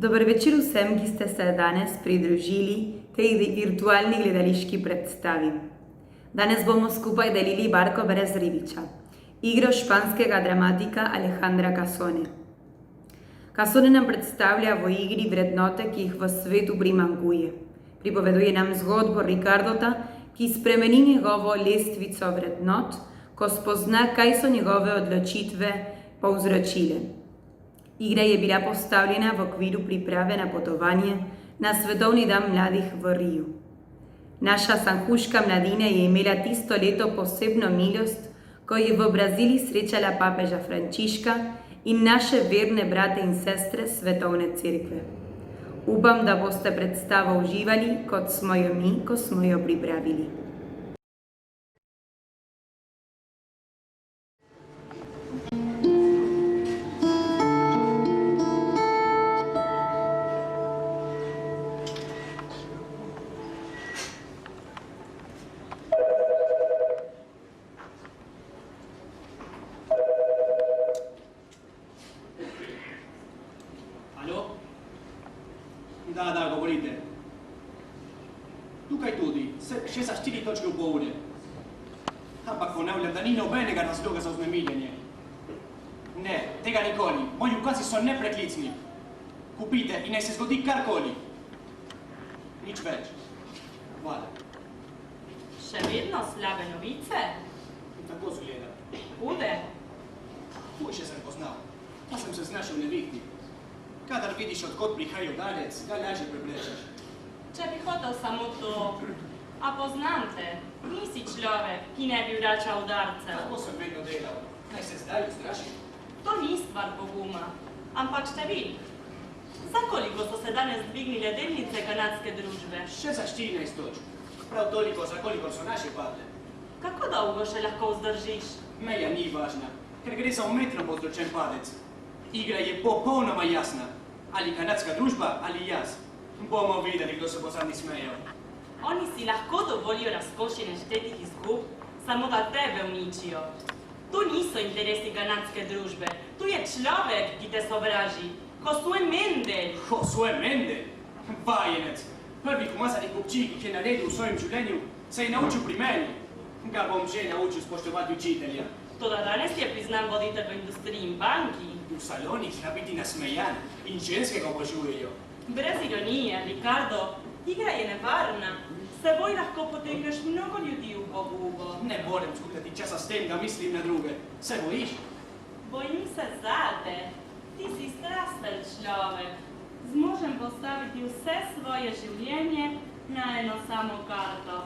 Dober večer vsem, ki ste se danes pridružili tej virtualni gledališki predstavi. Danes bomo skupaj delili Barko brez ribiča, igro španskega dramatika Alejandra Casone. Casone nam predstavlja v igri vrednote, ki jih v svetu primanjkuje. Pripoveduje nam zgodbo Ricardota, ki spremeni njegovo lestvico vrednot, ko spozna, kaj so njegove odločitve povzročile. Igra je bila postavljena v okviru priprave na potovanje na Svetovni dan mladih v Riju. Naša sanhuška mladina je imela tisto leto posebno milost, ko je v Braziliji srečala papeža Frančiška in naše verne brate in sestre Svetovne cerkve. Upam, da boste predstavo uživali, kot smo jo mi, ko smo jo pripravili. Da, govorite. Tukaj tudi, še za 4 točke v pol ure. Ampak ponavljam, da ni nobenega razloga za vznemirjenje. Ne, tega nikoli. Moji ukazi so nepreklicni. Kupite in naj se zgodi karkoli. Nič več. Hvala. Še vedno slabe novice? Tako zgleda. Hude? Hujše sem poznal. Pa sem se znašel nevihti. Kadar vidiš, odkot prihaja udarec, ga lažje preplečeš. Če bi hotel samo to, a poznam te, nisi človek, ki ne bi vračal udarcev. Tako sem vedno delal. Naj se zdaj ustrašim. To ni stvar poguma, ampak številk. Za koliko so se danes dvignile delnice kanadske družbe? Še za 14 točk. Prav toliko, za koliko so naše padle. Kako dolgo še lahko vzdržiš? Meja ni važna, ker gre za umetno povzročen padec. Igra je popolnoma jasna. Ali kanadska družba, ali jaz. Bomo videli, kdo se bo zadnji smejal. Oni si lahko dovolijo razkošje neštetih izgub, samo da tebe uničijo. Tu niso interesi kanadske družbe, tu je človek, ki te sovraži. Josué Mendel. Josué Mendel? Vajenec. Prvi umazani kupčik, ki je naredil v svojem življenju, se je naučil pri meni. Ga bom že naučil spoštovati učitelja. Toda danes je priznan voditelj v industriji in banki. V salonih zna biti nasmejan in ženske ga obožujejo. Brez ironije, Ricardo, igra je nevarna. S seboj lahko potegneš mnogo ljudi v pogubo. Ne morem zgubljati časa s tem, da mislim na druge. Se bojiš? Bojim se zate. Ti si strasten človek. Zmožen postaviti vse svoje življenje na eno samo karto.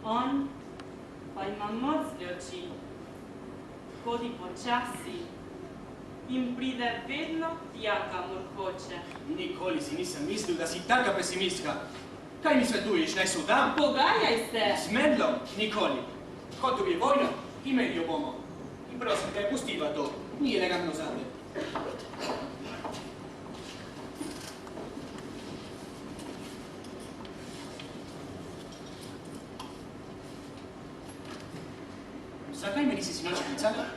On pa ima mrzle oči. Hodi počasi in pride vedno tja, kamor hoče. Nikoli si nisem mislil, da si taka pesimistka. Kaj mi svetuješ, naj se vdam? Pogajaj se! Z Mendlom? Nikoli. Hotel je vojno, imeli jo bomo. In prosim te, pustiva to. Ni elegantno zate. Zakaj me nisi sinoči klicala?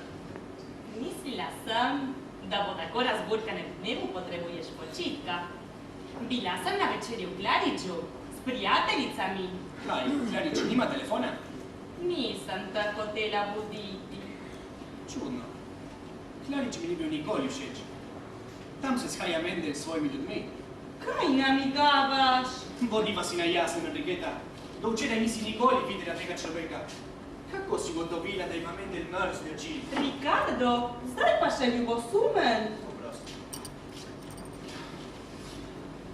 Mislila sem, da bo tako razburkanem dnevu potrebuješ počitka. Bila sem na večerji v Klariču s prijateljicami. Kaj, Klarič nima telefona? Nisem te hotela buditi. Čudno. Klarič mi ni bil nikoli všeč. Tam se shaja Mendel s svojimi ljudmi. Kaj namigavaš? Bodiva si na jasnem, Enriqueta. Do včeraj nisi nikoli videla tega človeka. Kako si gotovila, da ima Mendel mrzle oči? Ricardo, zdaj pa še ljubosumen. Oprosti.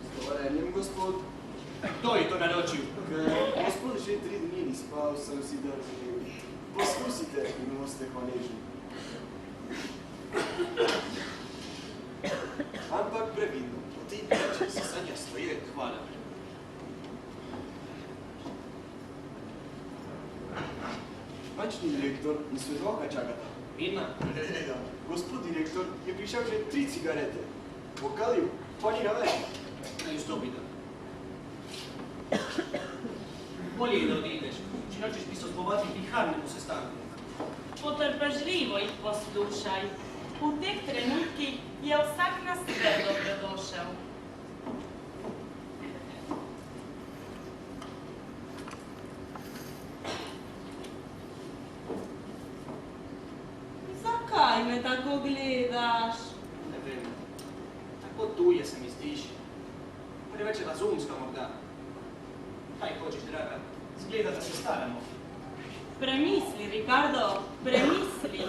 Z dovoljenjem, gospod. Kdo je to naročil? Gospod že 3 dni ni spal, sem si drznil. Poskusite in boste hvaležni. Ampak previdno, potem če se sanja stoje, hvala. Bančni direktor in svetovalka čakata. Vidna? Gospod direktor je prišel že 3 cigarete. Pokalil, pa ni na več. Naj vstopite. Bolje je, da odideš. Če nočeš prisostvovati viharnemu sestanku. Potrpežljivo jih poslušaj. U teh trenutkih je vsak na sve dobrodošel. Zakaj me tako gledaš? Ne vem, tako tuje se mi zdiš. Preveč razumska morda. Kaj hočeš, draga? Zgleda, da se staramo. Premisli, Ricardo, premisli.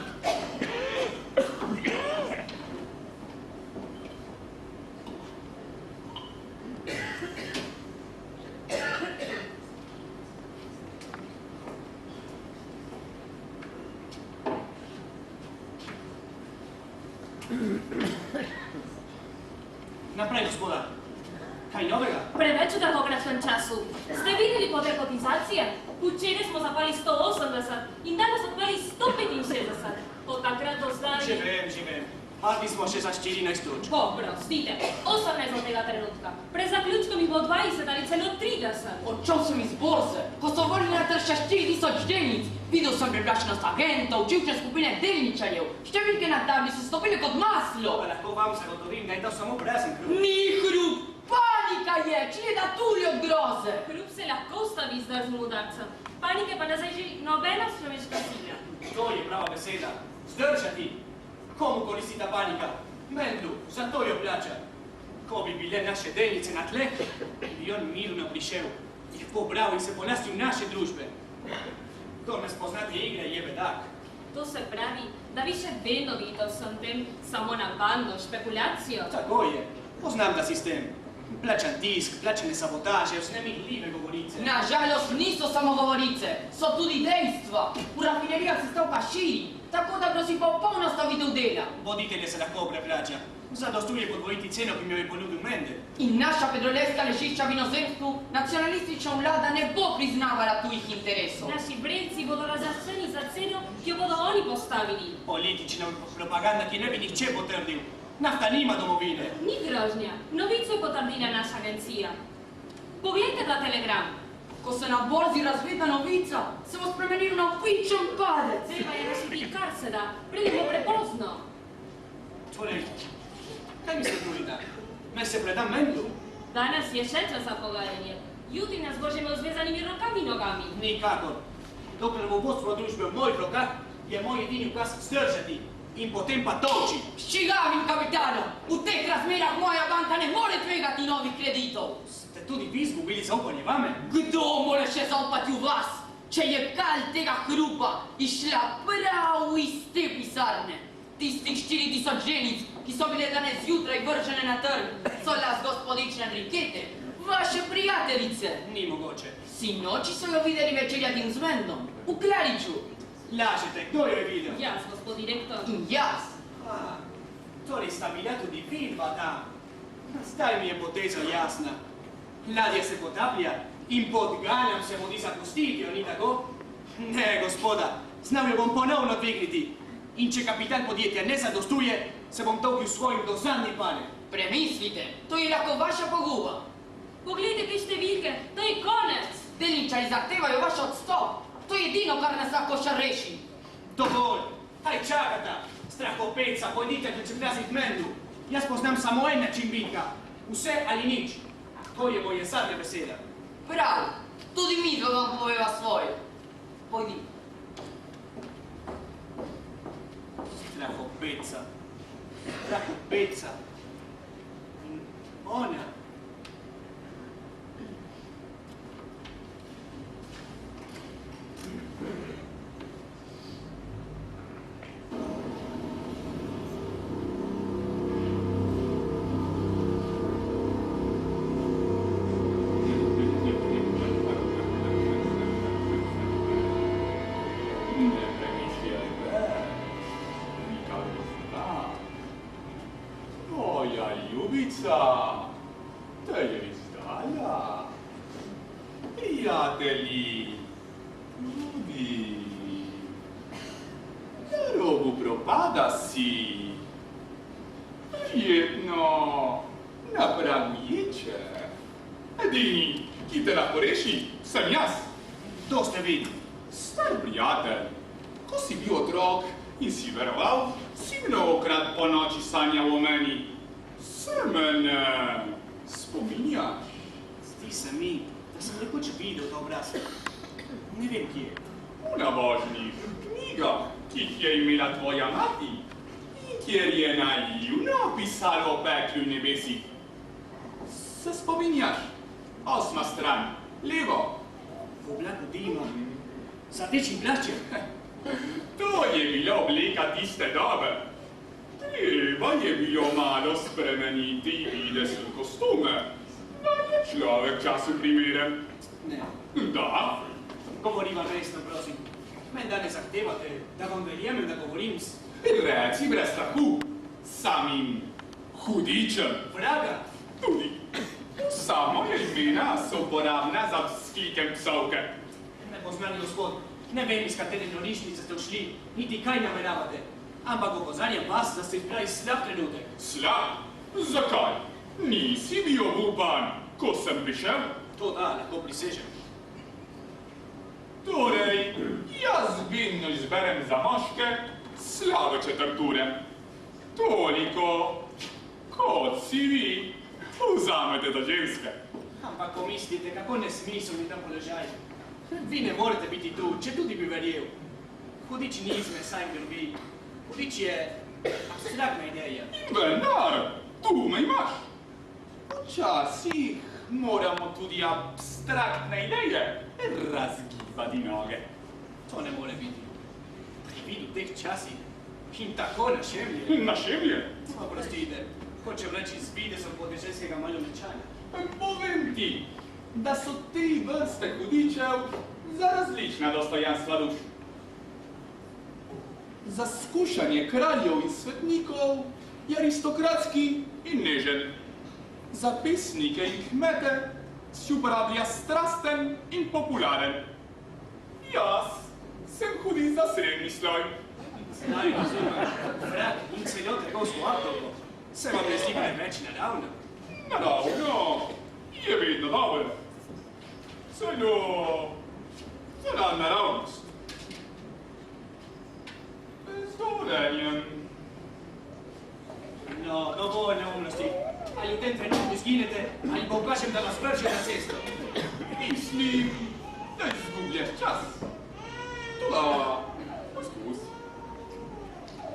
Naprej, gospoda. Kaj novega? Preveč v tako kratkem času. Ste videli potek kotizacije? Včeraj smo zapali 180 in danes odpali 165. Od takrat do zdaj... Že vem. Padli smo še za 14 točk. Oprostite, 18 od tega trenutka. Pred zaključkom jih bo 20 ali celo 30. Odšel sem iz borze, ko so vrli na trg 4000 delnic. Videl sem privlačnost agentov, čivčne skupine delničarjev. Številke na tabli so stopile kot maslo. Pa lahko vam zagotovim, da je to samo prazen hrup. Ni hrup, panika je, čljeda tuli od groze. Hrup se lahko ustavi z drznim udarcem. Panike pa ne zaži nobena človeška sila. To je prava beseda. Zdržati. Komu koristi ta panika? Mendlu, zato jo plača. Ko bi bile naše delnice na tleh, bi on mirno prišel, jih pobral in se polastil naše družbe. Kdor ne spozna te igre, je bedak. To se pravi, da vi še vedno vidite vsem tem samo navadno špekulacijo. Tako je. Poznam ta sistem. Plačan tisk, plačane sabotaže, vznemirljive govorice. Nažalost niso samo govorice, so tudi dejstva. V rafinerijah se stavka širi, tako da grozi popolna stavitev dela. Voditelje se lahko preplača. Zadostuje podvojiti ceno, ki mi jo je ponudil Mendel. In naša petrolejska ležišča v inozemstvu nacionalistična vlada ne bo priznavala tujih interesov. Naši brejci bodo razjaščeni za ceno, ki jo bodo oni postavili. Politična propaganda, ki ne bi nihče potrdil. Nafta nima domovine. Ni grožnja. Novico je potrdila naša agencija. Poglejte ta telegram. Ko se na borzi razvida novica, se bo spremenil na pičen padec. Treba je rešiti kar se da, preden bo prepozno. Torej, kaj mi se trudite? Naj se predam Mendlu? Danes je še čas za pogajanje. Jutri nas bo že imel zvezanimi rokami in nogami. Nikakor. Dokler bo vodstvo družbe v mojih rokah, je moj edini ukaz zdržati in potem pa toči. S čigavim kapitanom? V teh razmerah moja banka ne more tvegati novih kreditov. Ste tudi vi izgubili zaupanje vame? Kdo more še zaupati v vas, če je kal tega hrupa išla prav iz te pisarne? Tistih 4000 ženic, ki so bile danes zjutraj vržene na trg, so las gospodične Enrikete, vaše prijateljice. Ni mogoče. Sinoči so jo videli večerjati z Mendom, v Klariču. Lažete, kdo jo je videl? Jaz, gospod direktor. In jaz. Torej sta bila tudi vi dva tam. Zdaj mi je poteza jasna. Ladja se potaplja in pod ganjam se vodi zapustiti, jo ni tako? Ne, gospoda, znal jo bom ponovno dvigniti. In če kapital podjetja ne zadostuje, se bom topil svojim do zadnji pane. Premislite, to je lahko vaša poguba. Poglejte te številke, to je konec. Delničari zahtevajo vaš odstop. To je edino, kar nas lahko še reši. Dovolj, kaj čakata? Strahopeca, pojdite prečepljazit Mendlu. Jaz poznam samo en način bitka. Vse ali nič. To je moje zadnja beseda. Prav, tudi mi dva vam poveva svoje. Pojdi. Strahopeca. Strahopeca. In ona. Te je izdala. Prijatelji, ljudi, na robu propada si. Prijetno, na pragu ječe. Edini, ki te lahko reši, sem jaz. Kdo ste vi? Star prijatelj, ko si bil otrok, In si veroval, si mnogokrat po noči sanjal o meni. Se mene spominjaš? Zdi se mi, da sem nekoč videl ta obraz. Ne vem, kje je. V navožnih knjigah, ki jih je imela tvoja mati, in kjer je naivno pisalo o peklu in nebesih. Se spominjaš? 8. stran, levo. V oblaku dima, z rdečim plaščem. To je bila obleka tiste dobe. Treba je bilo malo spremeniti videz in kostume, da je človek času primeren. Ne, Da, govoriva resno, prosim. Menda ne zahtevate, da vam verjamem, da govorim s reci brez strahu, samim hudičem. vraga. Tudi. Vsa moja imena so uporabna za vzklikem psovke. Nepoznani gospod, ne vem, iz katere norišnice ste ušli, niti kaj nameravate. Ampak opozarjam vas, da ste izbrali slab trenutek. Slab? Zakaj? Nisi bil obupan, ko sem prišel? To da, lahko prisežem. Torej, jaz vedno izberem za moške slabe četrture. Toliko, kot si vi, vzamete za ženske. Ampak pomislite, kako nesmiselni ta položaj. Vi ne morete biti tu, če tudi bi verjel. Hudič ni iz mesa in krvi. Hudič je abstraktna ideja. Vendar, tu me imaš. Včasih moramo tudi abstraktne ideje razgibati noge. To ne more biti. Pri vidu teh časih in tako našemlje. Našemlje? Oprostite, hočem reči z videzom podeželskega malomečanja. Povem ti, da so 3 vrste hudičev za različna dostojanstva duš. Za skušanje kraljev in svetnikov je aristokratski in nežen. Za pesnike in kmete si uporablja strasten in popularen. Jaz sem hudič za srednji sloj. Zdaj razumem, vrak in celo trgovsko avto. Se vam ne zdi preveč naravno? Naravno je vedno dobro. Celo naravnost. Z dovoljenjem. No, dovolj neumnosti. Ali v tem trenutku izginete, ali pa ukažem, da vas vrže na cesto. Mislim, da izgubljaš čas. Toda, poskus.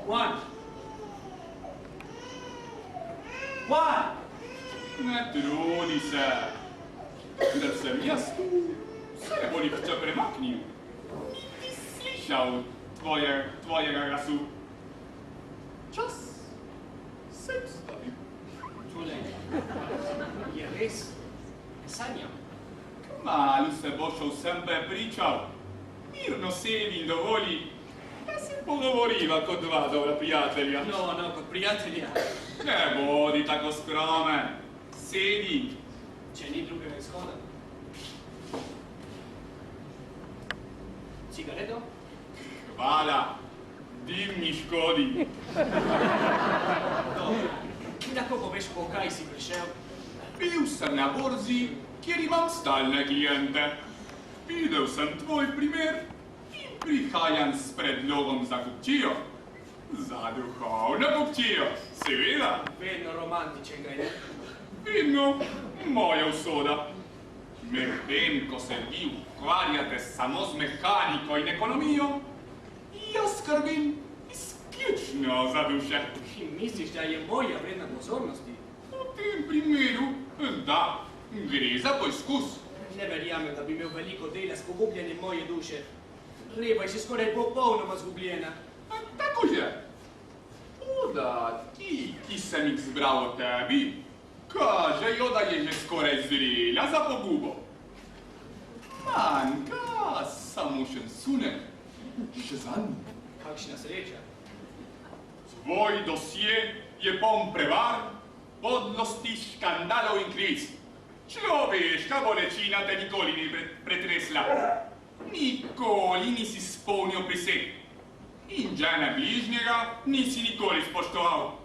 1. Ne trudi se. Da sem jaz tu, se ne bo nihče premaknil. Niti slišal tvojega glasu. Čas se ustavi. Tole, je res? Ne sanjam. Kmalu se boš o vsem prepričal. Mirno sedi in dovoli, da se pogovoriva kot 2 dobra prijatelja. No, kot prijatelja. Ne bodi tako skromen. Sedi. Če ni drugega izhoda. Cigareto? Hvala. Dim mi škodi. Dobro. Lahko poveš, po kaj si prišel? Bil sem na borzi, kjer imam stalne klijente. Videl sem tvoj primer in prihajam s predlogom za kupčijo. Za duhovno kupčijo, seveda. Vedno romantičen ga je. Vedno moja usoda. Medtem, ko se vi ukvarjate samo z mehaniko in ekonomijo, jaz skrbim izključno za duše. In misliš, da je moja vredna pozornosti? V tem primeru, da, gre za poizkus. Ne verjamem, da bi imel veliko dela s pogubljanjem moje duše. Reba je še skoraj popolnoma zgubljena. Tako je. Toda ti, ki sem jih zbral o tebi, kažejo, da je že skoraj zrela za pogubo. Manjka samo še sunek. Še zadnji. Kakšna sreča. Tvoj dosje je poln prevar, podlosti, škandalov in krivic. Človeška bolečina te nikoli ni pretresla. Nikoli nisi spolnil besed. In žene bližnjega nisi nikoli spoštoval.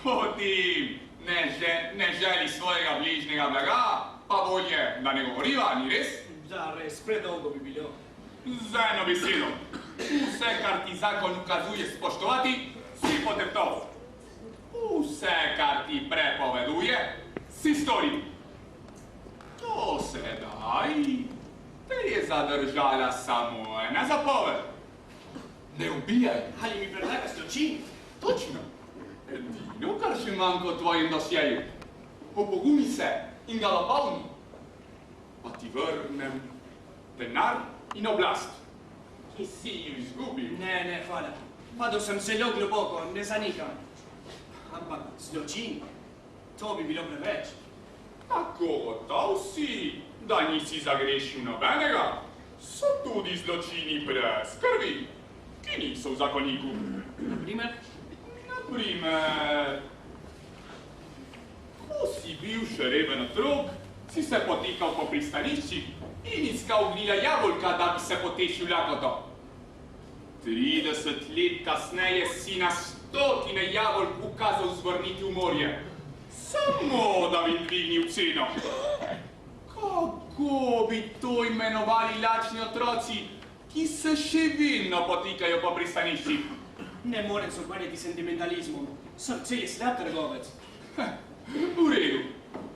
Potem ne želi svojega bližnjega blaga, pa bolje, da ne govoriva, ni res? Da, res, predolgo bi bilo. Z eno besedo. Vse, kar ti zakon ukazuje spoštovati, si poteptal. Vse, kar ti prepoveduje, si stori. To sedaj te je zadržala samo ena zapoved. Ne ubijaj. Ali mi predlagaš zločin? Točno. Edino, kar še manjka v tvojem dosjeju. Opogumi se in ga napolni. Pa ti vrnem denar in oblast, ki si ju izgubil. Ne, hvala. Padel sem zelo globoko, ne zanikam. Ampak zločin, to bi bilo preveč. Tako gotov si, da nisi zagrešil nobenega. So tudi zločini brez krvi, ki niso v zakoniku. Naprimer? Naprimer, ko si bil še reben otrok, si se potikal po pristaniščih in iskal gnila jabolka, da bi se potešil lakoto. 30 let kasneje si na stotine jabolk ukazal zvrniti v morje, samo da bi dvignil ceno. Kako bi to imenovali lačni otroci, ki se še vedno potikajo po pristaniščih? Ne morem se ukvarjati sentimentalizmom. Srce je slab trgovec. V redu.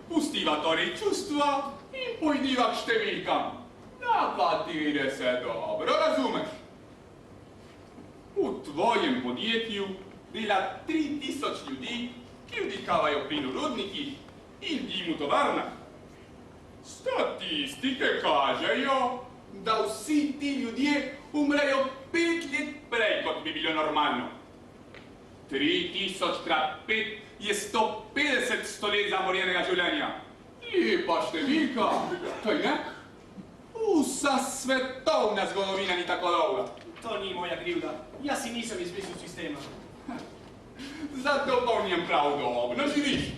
Pustiva torej čustva in pojdiva k številkam, na katere se dobro razumeš. V tvojem podjetju dela 3000 ljudi, ki vdihavajo plin v rudnikih in dim v tovarnah. Statistike kažejo, da vsi ti ljudje umrejo 5 let prej, kot bi bilo normalno. 3000 krat 5 je 150 stolet zamorjenega življenja. Lepa številka, kaj ne? Vsa svetovna zgodovina ni tako dolga. To ni moja krivda. Jaz si nisem izmislil sistema. Zato pa v njem prav dobro živiš.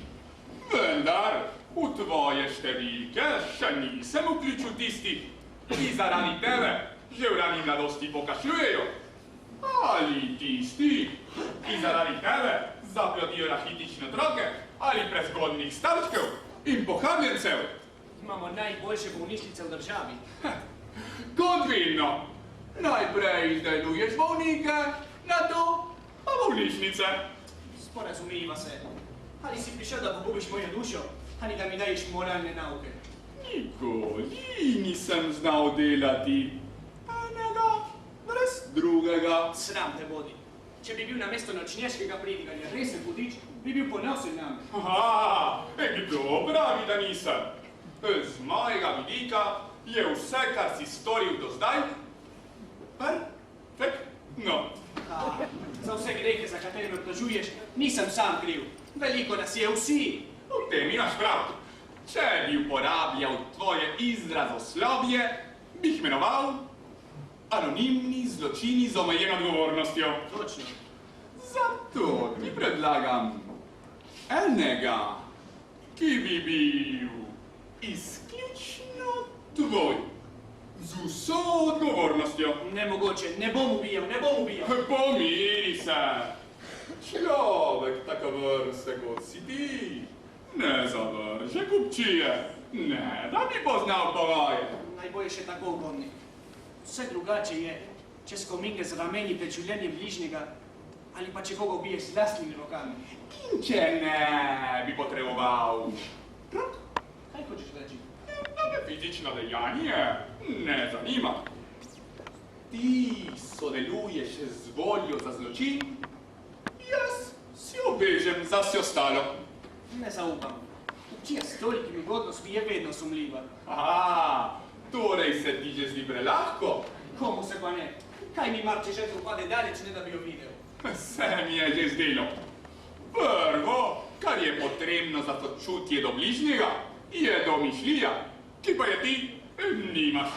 Vendar v tvoje številke še nisem vključil tistih, ki zaradi tebe že v rani mladosti pokašljujejo. Ali tisti, ki zaradi tebe zaplodijo rahitične otroke ali prezgodnjih starčkov in pohabljencev. Imamo najboljše bolnišnice v državi. Kot vedno, najprej izdeluješ bolnike, nato pa bolnišnice. Sporazumiva se. Ali si prišel, da pogubiš mojo dušo, ali da mi daješ moralne nauke? Nikoli nisem znal delati enega brez drugega. Sram te bodi. Če bi bil namesto nočnjaškega pridiganja resen hudič, bi bil ponosen name. Aha, kdo pravi, da nisem? Z mojega vidika je vse, kar si storil do zdaj, perfektno. Za vse grehe, za katere me obtožuješ, nisem sam kriv. Veliko nas je vsi. V tem imaš prav. Če bi uporabljal tvoje izrazoslovje, bi jih imenoval anonimni zločini z omejeno odgovornostjo. Točno. Zato ti predlagam enega, ki bi bil izključno tvoj, z vso odgovornostjo. Nemogoče, ne bom ubijal. Pomiri se. Človek taka vrste kot si ti ne zavrže kupčije, ne da bi poznal pogoje. Najbolje še tako ugodni. Vse drugače je, če skominke z rameni pred življenjem bližnjega, ali pa če koga ubiješ z lastnimi rokami. In če ne bi potreboval rok, Kaj hočeš reči? da me fizično dejanje ne zanima. Ti sodeluješ z voljo za zločin, jaz si obežem za vse ostalo. Ne zaupam. Kupčija s tolikimi ugodnostmi je vedno sumljiva. Aha, torej se ti že zdi prelahko? Komu se pa ne? Kaj mi mar, če žrtev upade daleč, ne da bi jo videl? Se mi je že zdelo. Prvo, kar je potrebno za sočutje do bližnjega, je domišljija, ki pa je ti nimaš.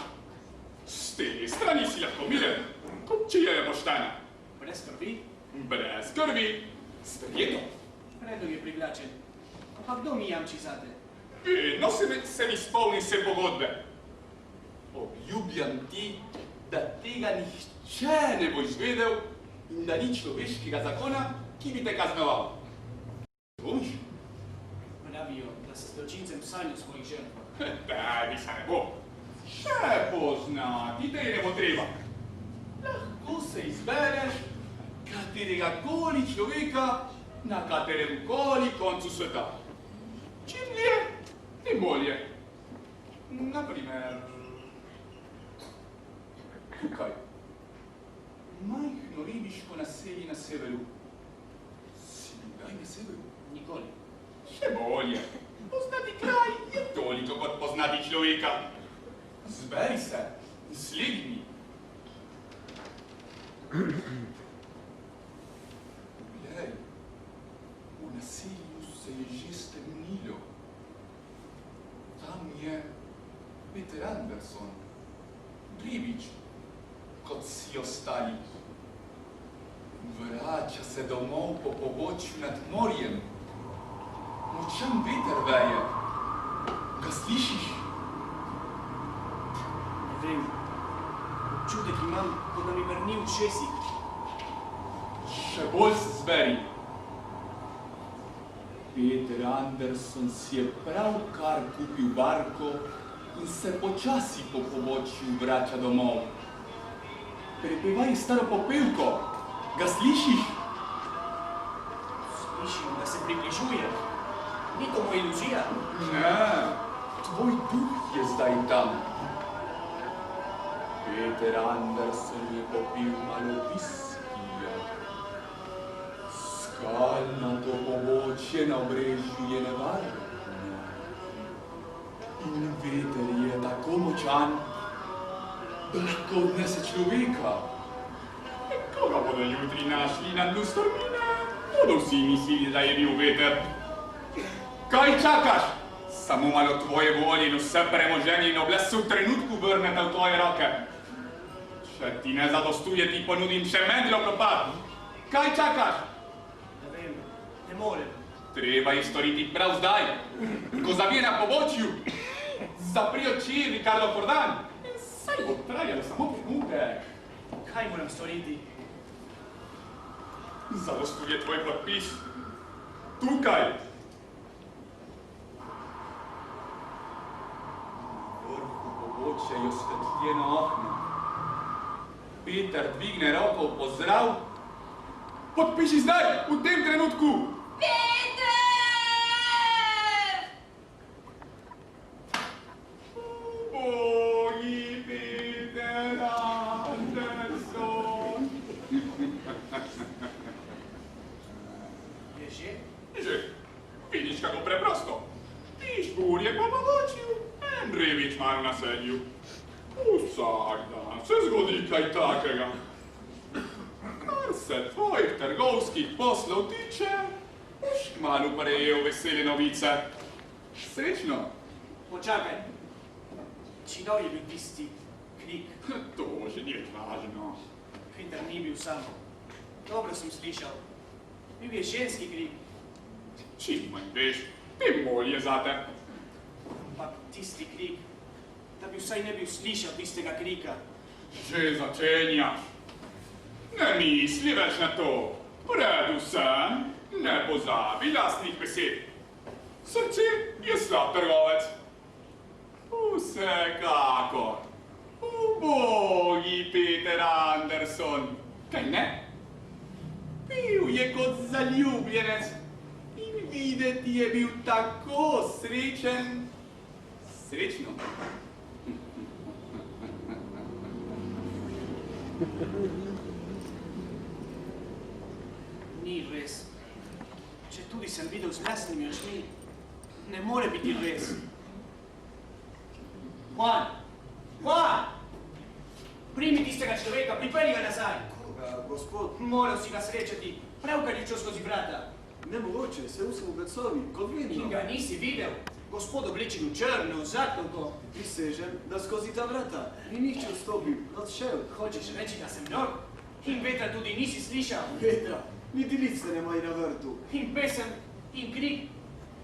S te strani si lahko miren, kupčija je poštena. Brez krvi? Brez krvi, sprejeto. Predlog je privlačen. Pa kdo mi jamči zate? Vedno se mi spomni vse pogodbe. Obljubljam ti, da tega nihče ne bo izvedel in da ni človeškega zakona, ki bi te kaznoval. Razumeš? Pravijo, da se zločincem sanju svojih žrtv. Tebi se ne bo. Še poznati te ne bo treba. lahko se izbereš katerega koli človeka na katerem koli koncu sveta. Čim dlje, tem bolje. Naprimer, tukaj. Majhno ribiško naselje na severu. Si kdaj na severu? Nikoli. Še bolje. Poznati kraj je toliko kot poznati človeka. Zberi se, sledi mi. Glej, v naselju se je že stemnilo. Tam je Peter Anderson, ribič, kot vsi ostali. Vrača se domov po pobočju nad morjem. Močan veter veje. Ga slišiš? Ne vem. Občutek imam, kot da mi mrni v ušesih. Še bolj se zberi. Peter Anderson si je pravkar kupil barko in se počasi po pobočju vrača domov. Prepevaj staro popevko. Ga slišiš? Slišim, da se približuje. Ni to moja iluzija. Ne, tvoj duh je zdaj tam. Peter Anderson je popil malo viskija. Skalnato pobočje na obrežju je nevarno. In veter je tako močan, da lahko odnese človeka. Koga bodo jutri našli na dnu stormine? Bodo vsi mislili, da je bil veter. Kaj čakaš? Samo malo tvoje volje in vse premoženje in oblast se v trenutku vrnete v tvoje roke. Če ti ne zadostuje, ti ponudim še medlo propad. Kaj čakaš? Ne vem, ne morem. Treba je storiti prav zdaj, ko zavije na pobočju. Zapri oči, Ricardo Fordan. Saj bo trajalo samo trenutek. Kaj moram storiti? Zadostuje tvoj podpis. Tukaj. Na vrhu pobočja je osvetljeno okno. Peter dvigne roko v pozdrav. Podpiši zdaj, v tem trenutku. Peter! Ubogi Peter Anderson. Je že? Že, vidiš kako preprosto. Ti špurje po pobočju, en ribič manj v naselju. Vsak dan se zgodi kaj takega. Kar se tvojih trgovskih poslov tiče, boš kmalu prejel vesele novice. Srečno. Počakaj. Čigov je bil tisti krik? To že ni važno. Peter ni bil sam. Dobro sem slišal. Bil je ženski krik. Čim manj veš, tem bolje zate. Ampak tisti krik, da bi vsaj ne bil slišal tistega krika. Že začenjaš. Ne misli več na to. Predvsem ne pozabi lastnih besed. Srce je slab trgovec. Vsekakor. Ubogi Peter Anderson. Kaj ne? Pil je kot zaljubljenec in videti je bil tako srečen. Srečno. Ni res. Če tudi sem videl z lastnimi očmi, ne more biti res. Juan! Juan! Primi tistega človeka, pripelji ga nazaj. Koga, gospod? Moral si ga srečati, pravkar je šel skozi vrata. Nemogoče, se sem v Becovi, kot In vedno. ga nisi videl. Gospod oblečen v črno, zaknko. Prisežem, da skozi ta vrata ni nihče vstopil, odšel. Hočeš reči, da sem nor? In vetra tudi nisi slišal. Petra, niti lice nemaj na vrtu. In pesem, in krik,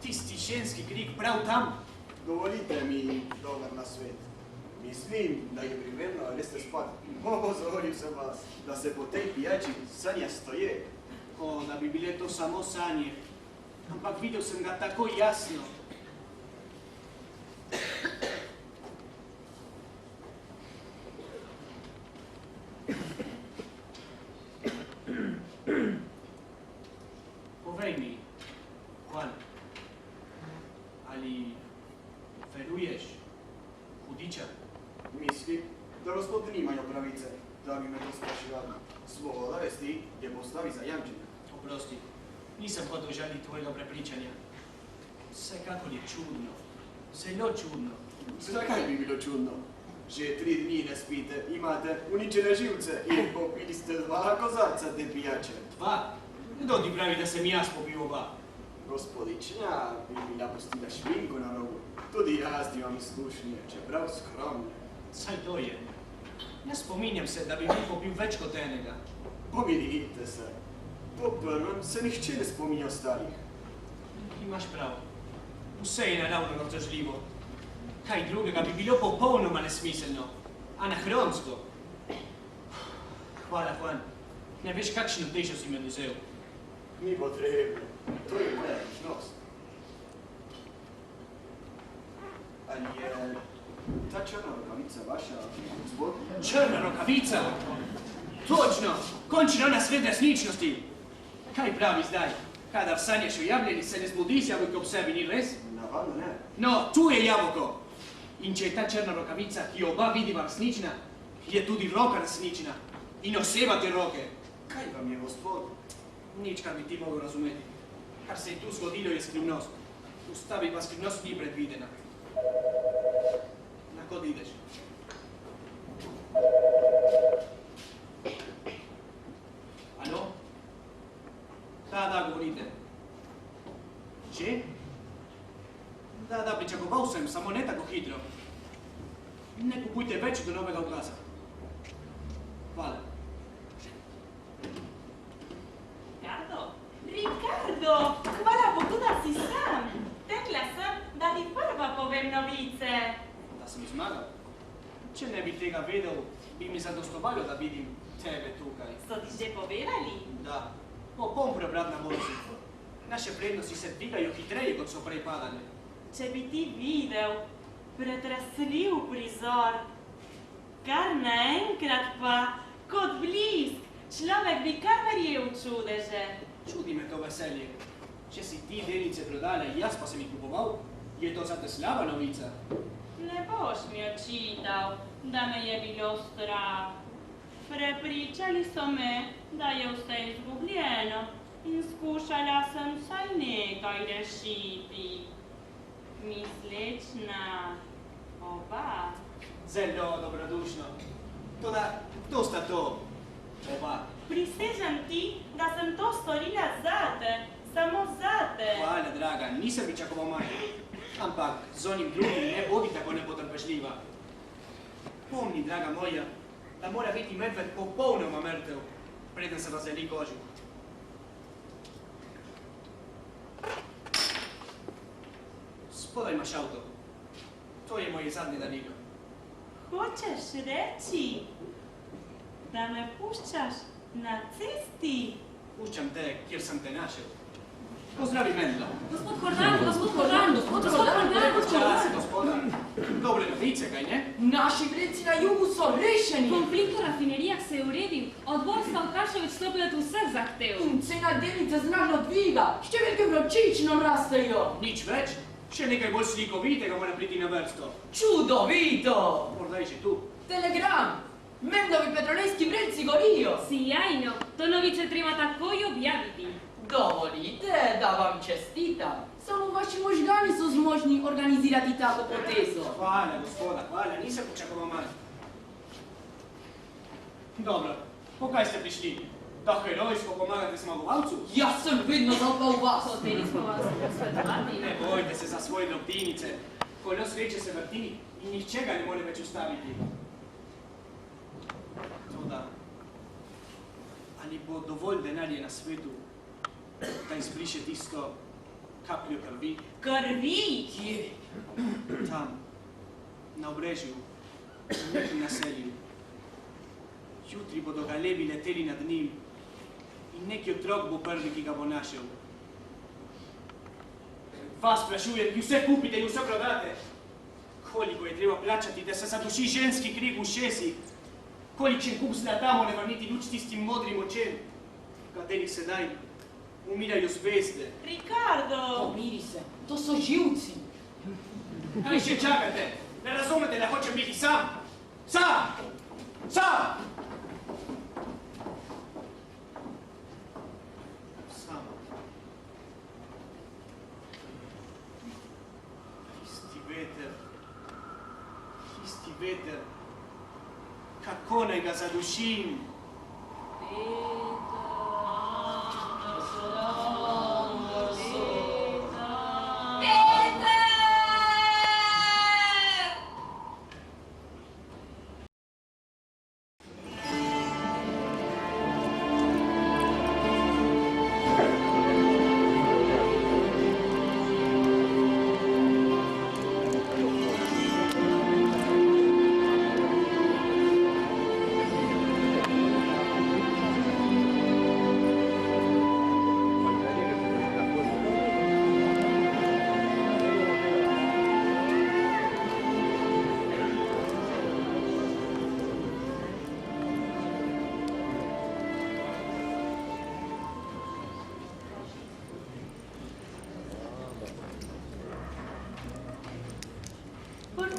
tisti ženski krik prav tam. Dovolite mi dober nasvet. Mislim, da je primerno, ali ste spat. Opozoril sem vas, da se po tej pijači sanja stoje. O, da bi bile to samo sanje. Ampak videl sem ga tako jasno. baš radi. Svoboda vesti je postavi zajamčena. Oprosti, nisem hotel žaliti tvojega prepričanja. Vsekakor je čudno, zelo čudno. Zakaj bi bilo čudno? Že 3 dni ne spite, imate uničene živce in popili ste 2 kozarca te pijače. 2? Kdo ti pravi, da sem jaz popil oba? Gospodična bi mi napustila šminko na rogu. Tudi jaz imam izkušnje, čeprav skromne. Saj to je. Ne spominjam se, da bi mi popil več kot enega. Pomirite se. Po prvem se nihče ne spominja starih. Imaš prav. Vse je naravno razdražljivo. Kaj drugega bi bilo popolnoma nesmiselno. Anahronsko. Hvala, Juan. Ne veš, kakšno tešo si me vzel. Ni potrebno. To je moja dužnost. Ali je ta črna rokavica vaša, gospod? Črna rokavica? Točno! Končno na svet resničnosti! Kaj pravi zdaj? Kadar sanjaš o jabljeni, se ne zbudiš jabolko ob sebi, ni res? Navadno ne. No, tu je jabolko! In če je ta črna rokavica, ki jo oba vidiva resnična, je tudi roka resnična. In oseba te roke. Kaj vam je, gospod? Nič, kar bi ti mogel razumeti. Kar se je tu zgodilo, je skrivnost. Ustavi pa skrivnost ni predvidena. Na kod ideš? Alo? Da, govorite. Že? Da, pričakoval sem, samo ne tako hitro. Ne kupujte več do novega oglaza. Hvala. Ricardo, hvala Bogu, da si sam. Tekla sem, da ti prva povem novice. Da sem zmagal. Če ne bi tega vedel, bi mi zadostovalo, da vidim tebe tukaj. So ti že povedali? Da, popoln preobrat na borzi. Naše vrednosti se dvigajo hitreje, kot so prej padale. Če bi ti videl pretresljiv prizor, kar naenkrat pa, kot blisk, človek bi kar verjel v čudeže. Čudi me to veselje. Če si ti delnice prodala, jaz pa sem jih kupoval, je to zate slaba novica. Ne boš mi očital, da me je bilo strah. Prepričali so me, da je vse izgubljeno in skušala sem vsaj nekaj rešiti. Misleč na oba. Zelo dobrodušno. Toda, kdo sta to? Oba. Prisežem ti, da sem to storila zate, samo zate. Hvala, draga, nisem pričakoval manj. Ampak z onim drugim ne bodi tako nepotrpežljiva. Pomni, draga moja, da mora biti medved popolnoma mrtev, preden se razdeli kožu. Spodaj imaš avto. To je moje zadnje darilo. Hočeš reči, da me puščaš na cesti? Puščam te, kjer sem te našel. Pozdravi, Mendlo. Gospod Hordan. Čas, gospoda. Dobre novice, kaj ne? Naši vredci na jugu so rešeni. Konflikt v rafinerijah se je uredil. Odbor Stavkašev odstopil od vseh zahtev. In cena delnice znaglo dviga. Številke vročično rastejo. Nič več? Še nekaj bolj slikovitega mora priti na vrsto. Čudovito! Morda je že tu. Telegram! Mendovi petrolejski vredci gorijo. Sjajno, to novice treba takoj objaviti. Dovolite, da vam čestitam. Samo vaši možgani so zmožni organizirati tako potezo. Hvala, gospoda, hvala, nisem pričakoval manj. Dobro, po kaj ste prišli? Da herojsko pomagate zmagovalcu? Jaz sem vedno zaupal v vas. Hoteli smo vas posvetovati. Ne bojte se za svoje drobtinice. Kolo sreče se vrti in nihče ga ne more več ustaviti. Toda, ali bo dovolj denarja na svetu, da izbriše tisto kapljo krvi? Krvi? Kje? Tam, na obrežju, v nekem naselju. Jutri bodo galebi leteli nad njim in neki otrok bo prvi, ki ga bo našel. Vas sprašujem, ki vse kupite in vse prodate. Koliko je treba plačati, da se zaduši ženski krik v ušesih? Kolikšen kup zlata mora vrniti luč tistim modrim očem, v katerih sedaj umirajo zvezde? Ricardo! Pomiri se, to so živci. Kaj še čakate? Ne razumete, da hočem biti sam? Sam! Sam! Peter, kako naj ga zadušim?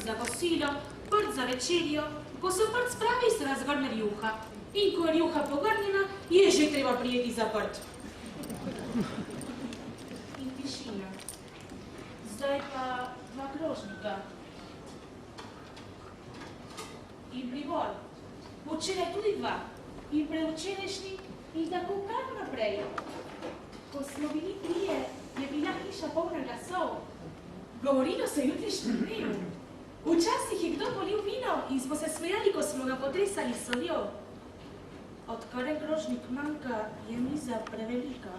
Za kosilo, prt za večerjo, ko se prt spravi, se razgrne rjuha. In ko je rjuha pogrnjena, je že treba prijeti za prt. In tišina. Zdaj pa dva krožnika. In pribor. Včeraj tudi dva. In predvčerajšnji in tako kar naprej. Ko smo bili trije, je bila hiša polna glasov. Govorilo se jutrišnjem dnevu. Včasih je kdo polil vino in smo se smejali, ko smo ga potresali s soljo. Odkar je krožnik manjka, je miza prevelika.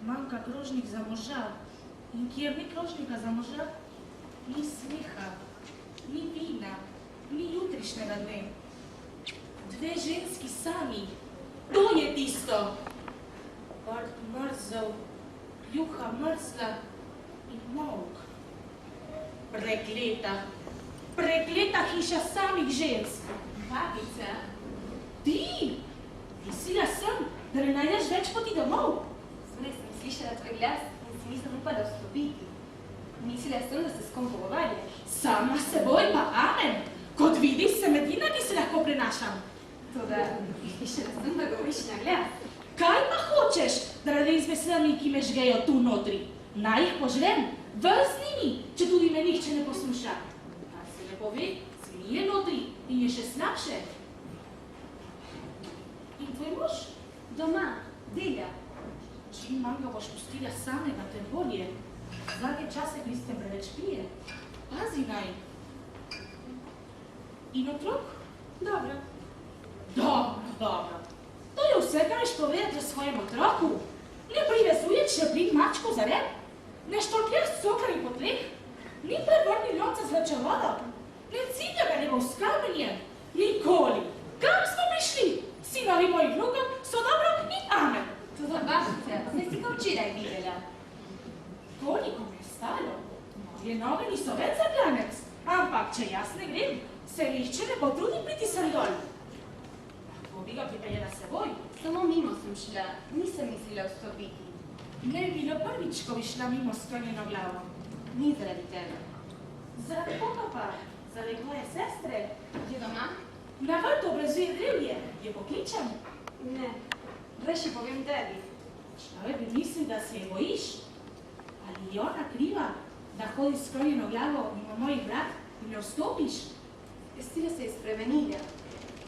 Manjka krožnik za moža. In kjer ni krožnika za moža, ni smeha, ni vina, ni jutrišnjega dne. Dve ženski sami, to je tisto. Prt mrzel, juha mrzla in molk. Prekleta, prekleta hiša samih žensk. Babica, Ti sila sem, da ne najdeš več poti domov. Zunaj sem slišala tvoj glas in si nisem upala vstopiti. Mislila sem, da se s kom pogovarjaš. Sama s seboj pa amen. Kot vidiš, sem edina, ki se lahko prenašam. Toda, mišljala sem, da govoriš na glas. Kaj pa hočeš, da radim z besedami, ki me žgejo tu notri? Naj jih požrem, ven z njimi, če tudi me nihče ne posluša. Kar se ne pove, zmije notri in je še slabše. In tvoj mož? Doma, dela. Čim manj ga boš pustila samega, tem bolje. Zadnje čase Kristjan preveč pije. Pazi naj. In otrok? Dobro. Dobro. To je vse, kar ješ povedati o svojem otroku. Ne privezuješ še plin mačko za rep? Ne štorkljaš cokali po tleh? Ni prevrni lonca z vrčevodo? Ne cilja ga nebo s kamenjem? Nikoli. Kam smo prišli? Sinovi mojih vnukov so dobro in amen. Toda babica, zdaj si ga včeraj videla. Koliko mi je stalo? Moje noge niso več za klanec, ampak če jaz ne grem, se nihče ne potrudi priti sem dol. Lahko bi ga pripeljala s seboj. Samo mimo sem šla, nisem mislila vstopiti. Ne bi bilo prvič, ko bi šla mimo sklonjeno glavo. Ni zaradi tebe. Zaradi koga pa? Zaradi tvoje sestre? Je doma? Na vrtu obrezuje drevje. Je pokličem? Ne. Reši povem tebi. Človek bi mislil, da se je bojiš. Ali je ona kriva, da hodi sklonjeno glavo mimo mojih vrat in ne vstopiš? Stila se je spremenila.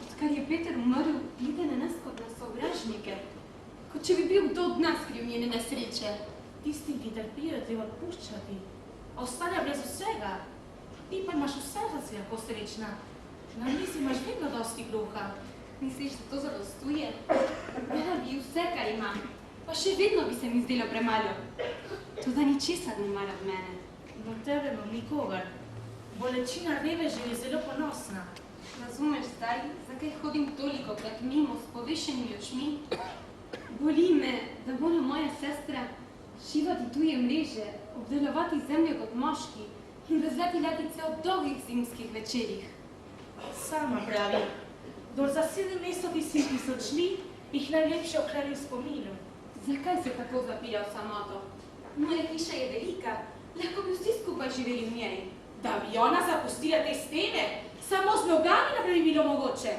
Odkar je Peter umrl, gleda na nas kot na sovražnike. Kot če bi bil kdo od nas kriv njene nesreče. Tistim, ki trpijo, treba odpuščati. Ostane brez vsega. Ti pa imaš vsega si lahko srečna. Na mizi imaš vedno dosti kruha. Misliš, da to zadostuje? Dala bi vse, kar imam. Pa še vedno bi se mi zdelo premalo. Toda ničesar ne mara v mene. Do tebe imam nikogar. Bolečina revežev je zelo ponosna. Razumeš zdaj, zakaj hodim tolikokrat mimo s povešenimi očmi? Boli me, da mora moja sestra šivati tuje mreže, obdelovati zemljo kot moški in razlati ladice ob dolgih zimskih večerjih. Sama pravi, kdor zasede mesto tisoč očmi, jih najlepše ohrani v spominu. Zakaj se tako zapira v samoto? Moja hiša je velika, lahko bi vsi skupaj živeli v njej. Da bi ona zapustila te stene, samo z nogami ne bi bilo mogoče.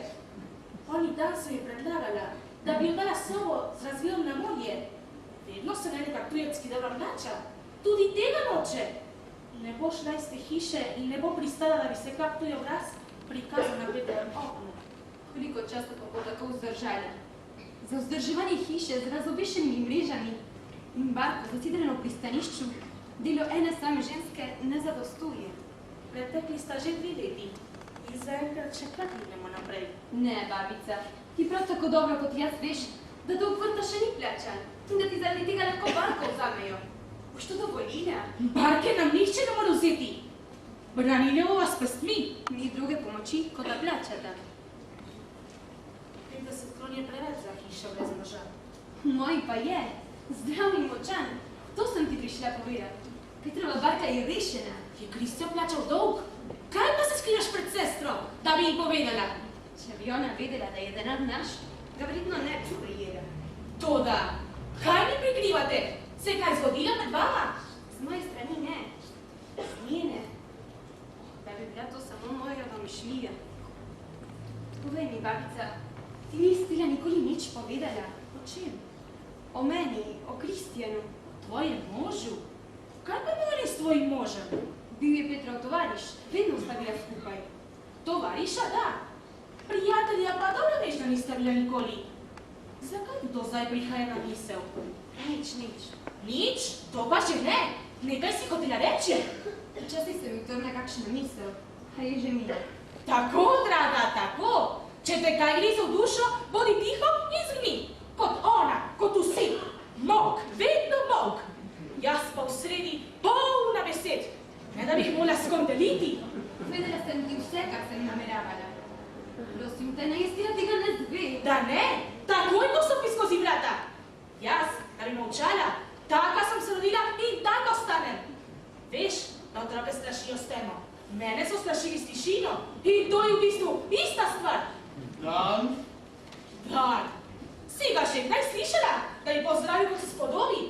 Oni dan so ji predlagala, da bi jo dala sobo z razvijem na morje. Vedno se ne nekak tujec, ki dobro plača. Tudi tega noče. Ne bo šla iz te hiše in ne bo pristala, da bi se kak tuj obraz prikazal na Petrovem oknu. Koliko časa pa bo tako vzdržala? Za vzdrževanje hiše z razobešenimi mrežami in barko zasidrano v pristanišču delo ene same ženske ne zadostuje. Pretekli sta že 2 leti in zaenkrat še kak idemo naprej. Ne, babica, ti prav tako dobro kot jaz veš, da dolg vrta še ni plačan in da ti zaradi tega lahko barko vzamejo. Boš to dovolila? Barke nam nihče ne more vzeti. Branili bomo vas pestmi. Ni druge pomoči, kot da plačata. 50 kron je preveč za hišo brez moža. Moj pa je, zdrav in močan. To sem ti prišla povedati. Petrova barka je rešena. Je Kristjan plačal dolg? Kaj pa se skrivaš pred sestro, da bi ji povedala? Če bi ona vedela, da je denar naš, ga verjetno ne bi sprejela. Toda, kaj mi prikrivate? Se je kaj zgodilo med vama? Z moje strani ne. Z njene. Da bi bila to samo moja domišljija. Povej mi, babica, ti nisi tega nikoli nič povedala. O čem? O meni, o Kristjanu. Tvojem možu? Kaj pa mora s tvojim možem? Bil je Petrov tovariš, vedno sta bila skupaj. Tovariša, da. Prijatelja pa dobro veš, da nista bila nikoli. Zakaj ti to zdaj prihaja na misel? Nič. Nič? To pa še ne. Nekaj si hotela reči. Včasih se mi utrne kakšna misel, a je že mila. Tako, draga, tako. Če te kaj grize v dušo, bodi tiho in zgni. Kot ona, kot vsi. Molk, vedno molk. Jaz pa v sredi polna besed. Ne da bi jih mogla skondeliti. Povedala sem ti vse, kar sem nameravala. Prosim te, ne jaz tega ne zve. Da ne? Takoj bo stopi skozi vrata. Jaz, da bi molčala, taka sem se rodila in tako ostanem. Veš, da otroke strašijo s temo. Mene so strašili s tišino in to je v bistvu ista stvar. Dan? Dan. Si ga še kdaj slišala, da ji pozdravil, kot se spodobi?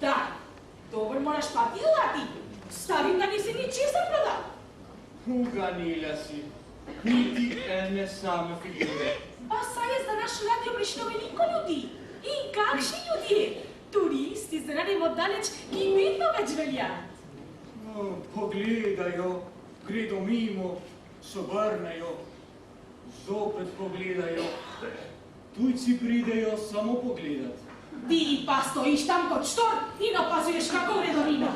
Dan. Dober moraš pa ti dodati. Stavim, da nisi ničesar prodal. Uganila si. Niti ene same figure. Pa saj je za našo ladjo prišlo veliko ljudi. In kakšni ljudje? Turisti z radim oddaleč, ki vedno več velja. No, pogledajo, gredo mimo, sobrnejo, zopet pogledajo. Tujci pridejo samo pogledat. Ti pa stojiš tam kot štor in opazuješ, kako gre do vino.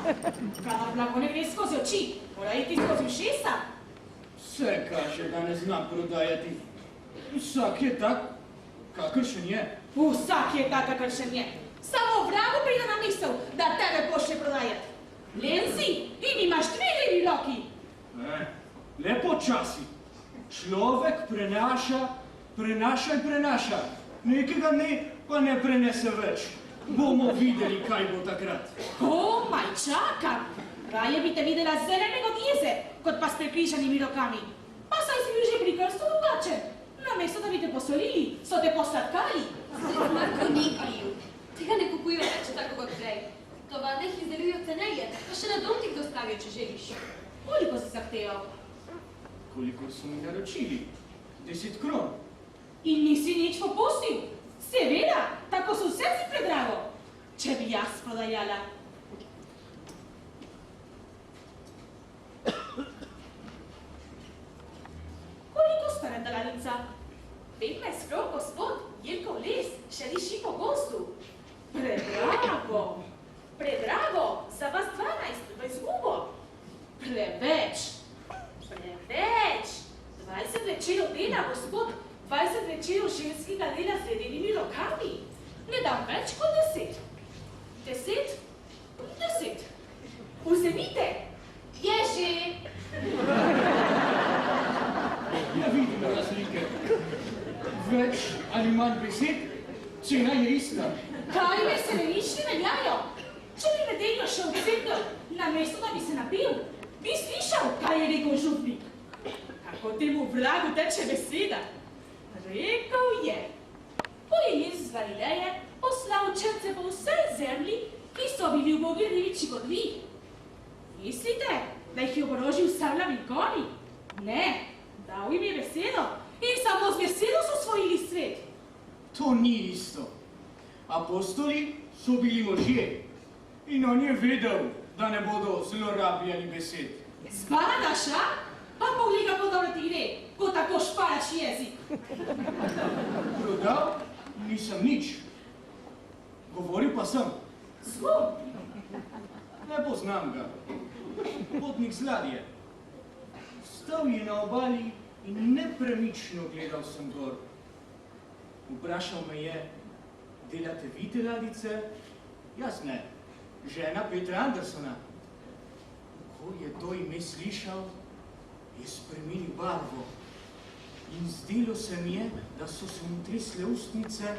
Kadar blago ne gre skozi oči, mora iti skozi ušesa. Vse kaže, da ne znam prodajati. Vsak je tak, kakršen je. Vsak je tak, kakršen je. Samo vragu pride na misel, da tebe pošlje prodajati. Len si in imaš 2 levi roki. Ne, le počasi. Človek prenaša in prenaša. Nekega dne pa ne prenese več. Bomo videli, kaj bo takrat. Komaj čakam. Raje bi te videla zelenek od jeze, kot pa s prekrižanimi rokami. Pa saj si bil že pri krstu drugače. Namesto, da bi te posolili, so te posladkali. Marko ni kriv. Tega ne kupujo več tako kot prej. Tovarne jih izdelujo ceneje, pa še na dom ti jih dostavijo, če želiš. Koliko si zahteval? Kolikor so mi naročili? 10 kron. In nisi nič popustil? Seveda, tako so vse si predrago. Če bi jaz prodajala. Koliko stane dalanica? 15 kron, gospod, Jelkov les, še diši po gozdu. Predrago, predrago, za vas 12, v izgubo. Preveč, preveč. 20 večerov dela, gospod, 20 večerov ženskega dela z ledenimi rokami. Ne dam več kot 10. 10? 10. Vzemite. Je že. Ne vidim razlike. Več ali manj besed, cena je ista. Kaj me se nič ne veljajo? Če bi nedeljo šel v cerkev, namesto da bi se napil, bi slišal, kaj je rekel župnik. Kako temu vragu teče beseda? Rekel je, ko je Jezus z Galileje poslal učence po vsej zemlji, ki so bili ubogi ribiči kot vi. Mislite, da jih je oborožil s savljami konji? Ne, dal jim je besedo in samo z besedo so osvojili svet. To ni isto. Apostoli so bili možje in on je vedel, da ne bodo zlorabljali besed. Zbadaš, a? Pa poglej, kako dobro ti gre, ko tako šparaš jezik. Prodal? Nisem nič. Govoril pa sem. S kom? Ne poznam ga. Potnik z ladje. Stal je na obali in nepremično gledal sem gor. Vprašal me je, delate vi te ladice? Jaz ne. Žena Petra Andersona. Ko je to ime slišal, je spremenil barvo. In zdelo se mi je, da so se mu tresle ustnice,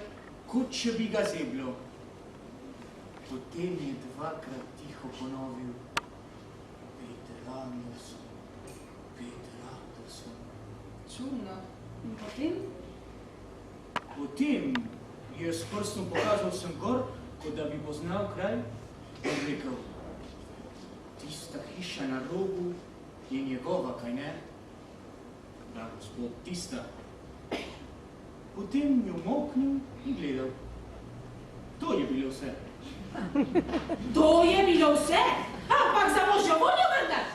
kot če bi ga zeblo. Potem je dvakrat tiho ponovil: Peter Anderson, Peter Anderson. Čudno. In potem? Potem je s prstom pokazal sem gor, kot da bi poznal kraj, in rekel: Tista hiša na robu je njegova, kaj ne? Da, gospod, tista. Potem je umolknil in gledal. To je bilo vse. To je bilo vse? Ampak za božjo voljo vendar!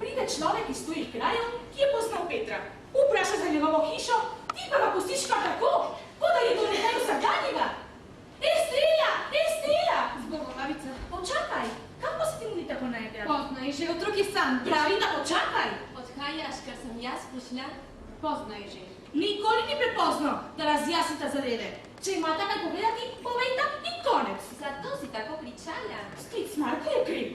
Pride človek iz tujih krajev, ki je poznal Petra. Vpraša za njegovo hišo, ti pa ga pustiš kar tako, kot da je to nekaj vsakdanjega. Estrela! Estrela! Zbogo, babica. Počakaj! Kako se ti mudi tako najprej? Pozno je že, otrok je sam. Pravi, da počakaj! Odhajaš, ker sem jaz prišla. Pozno je že. Nikoli ni prepozno, da razjasnite zadeve. Če imate kaj povedati, povejte in konec. Zato si tako kričala. Stric Marko je kriv.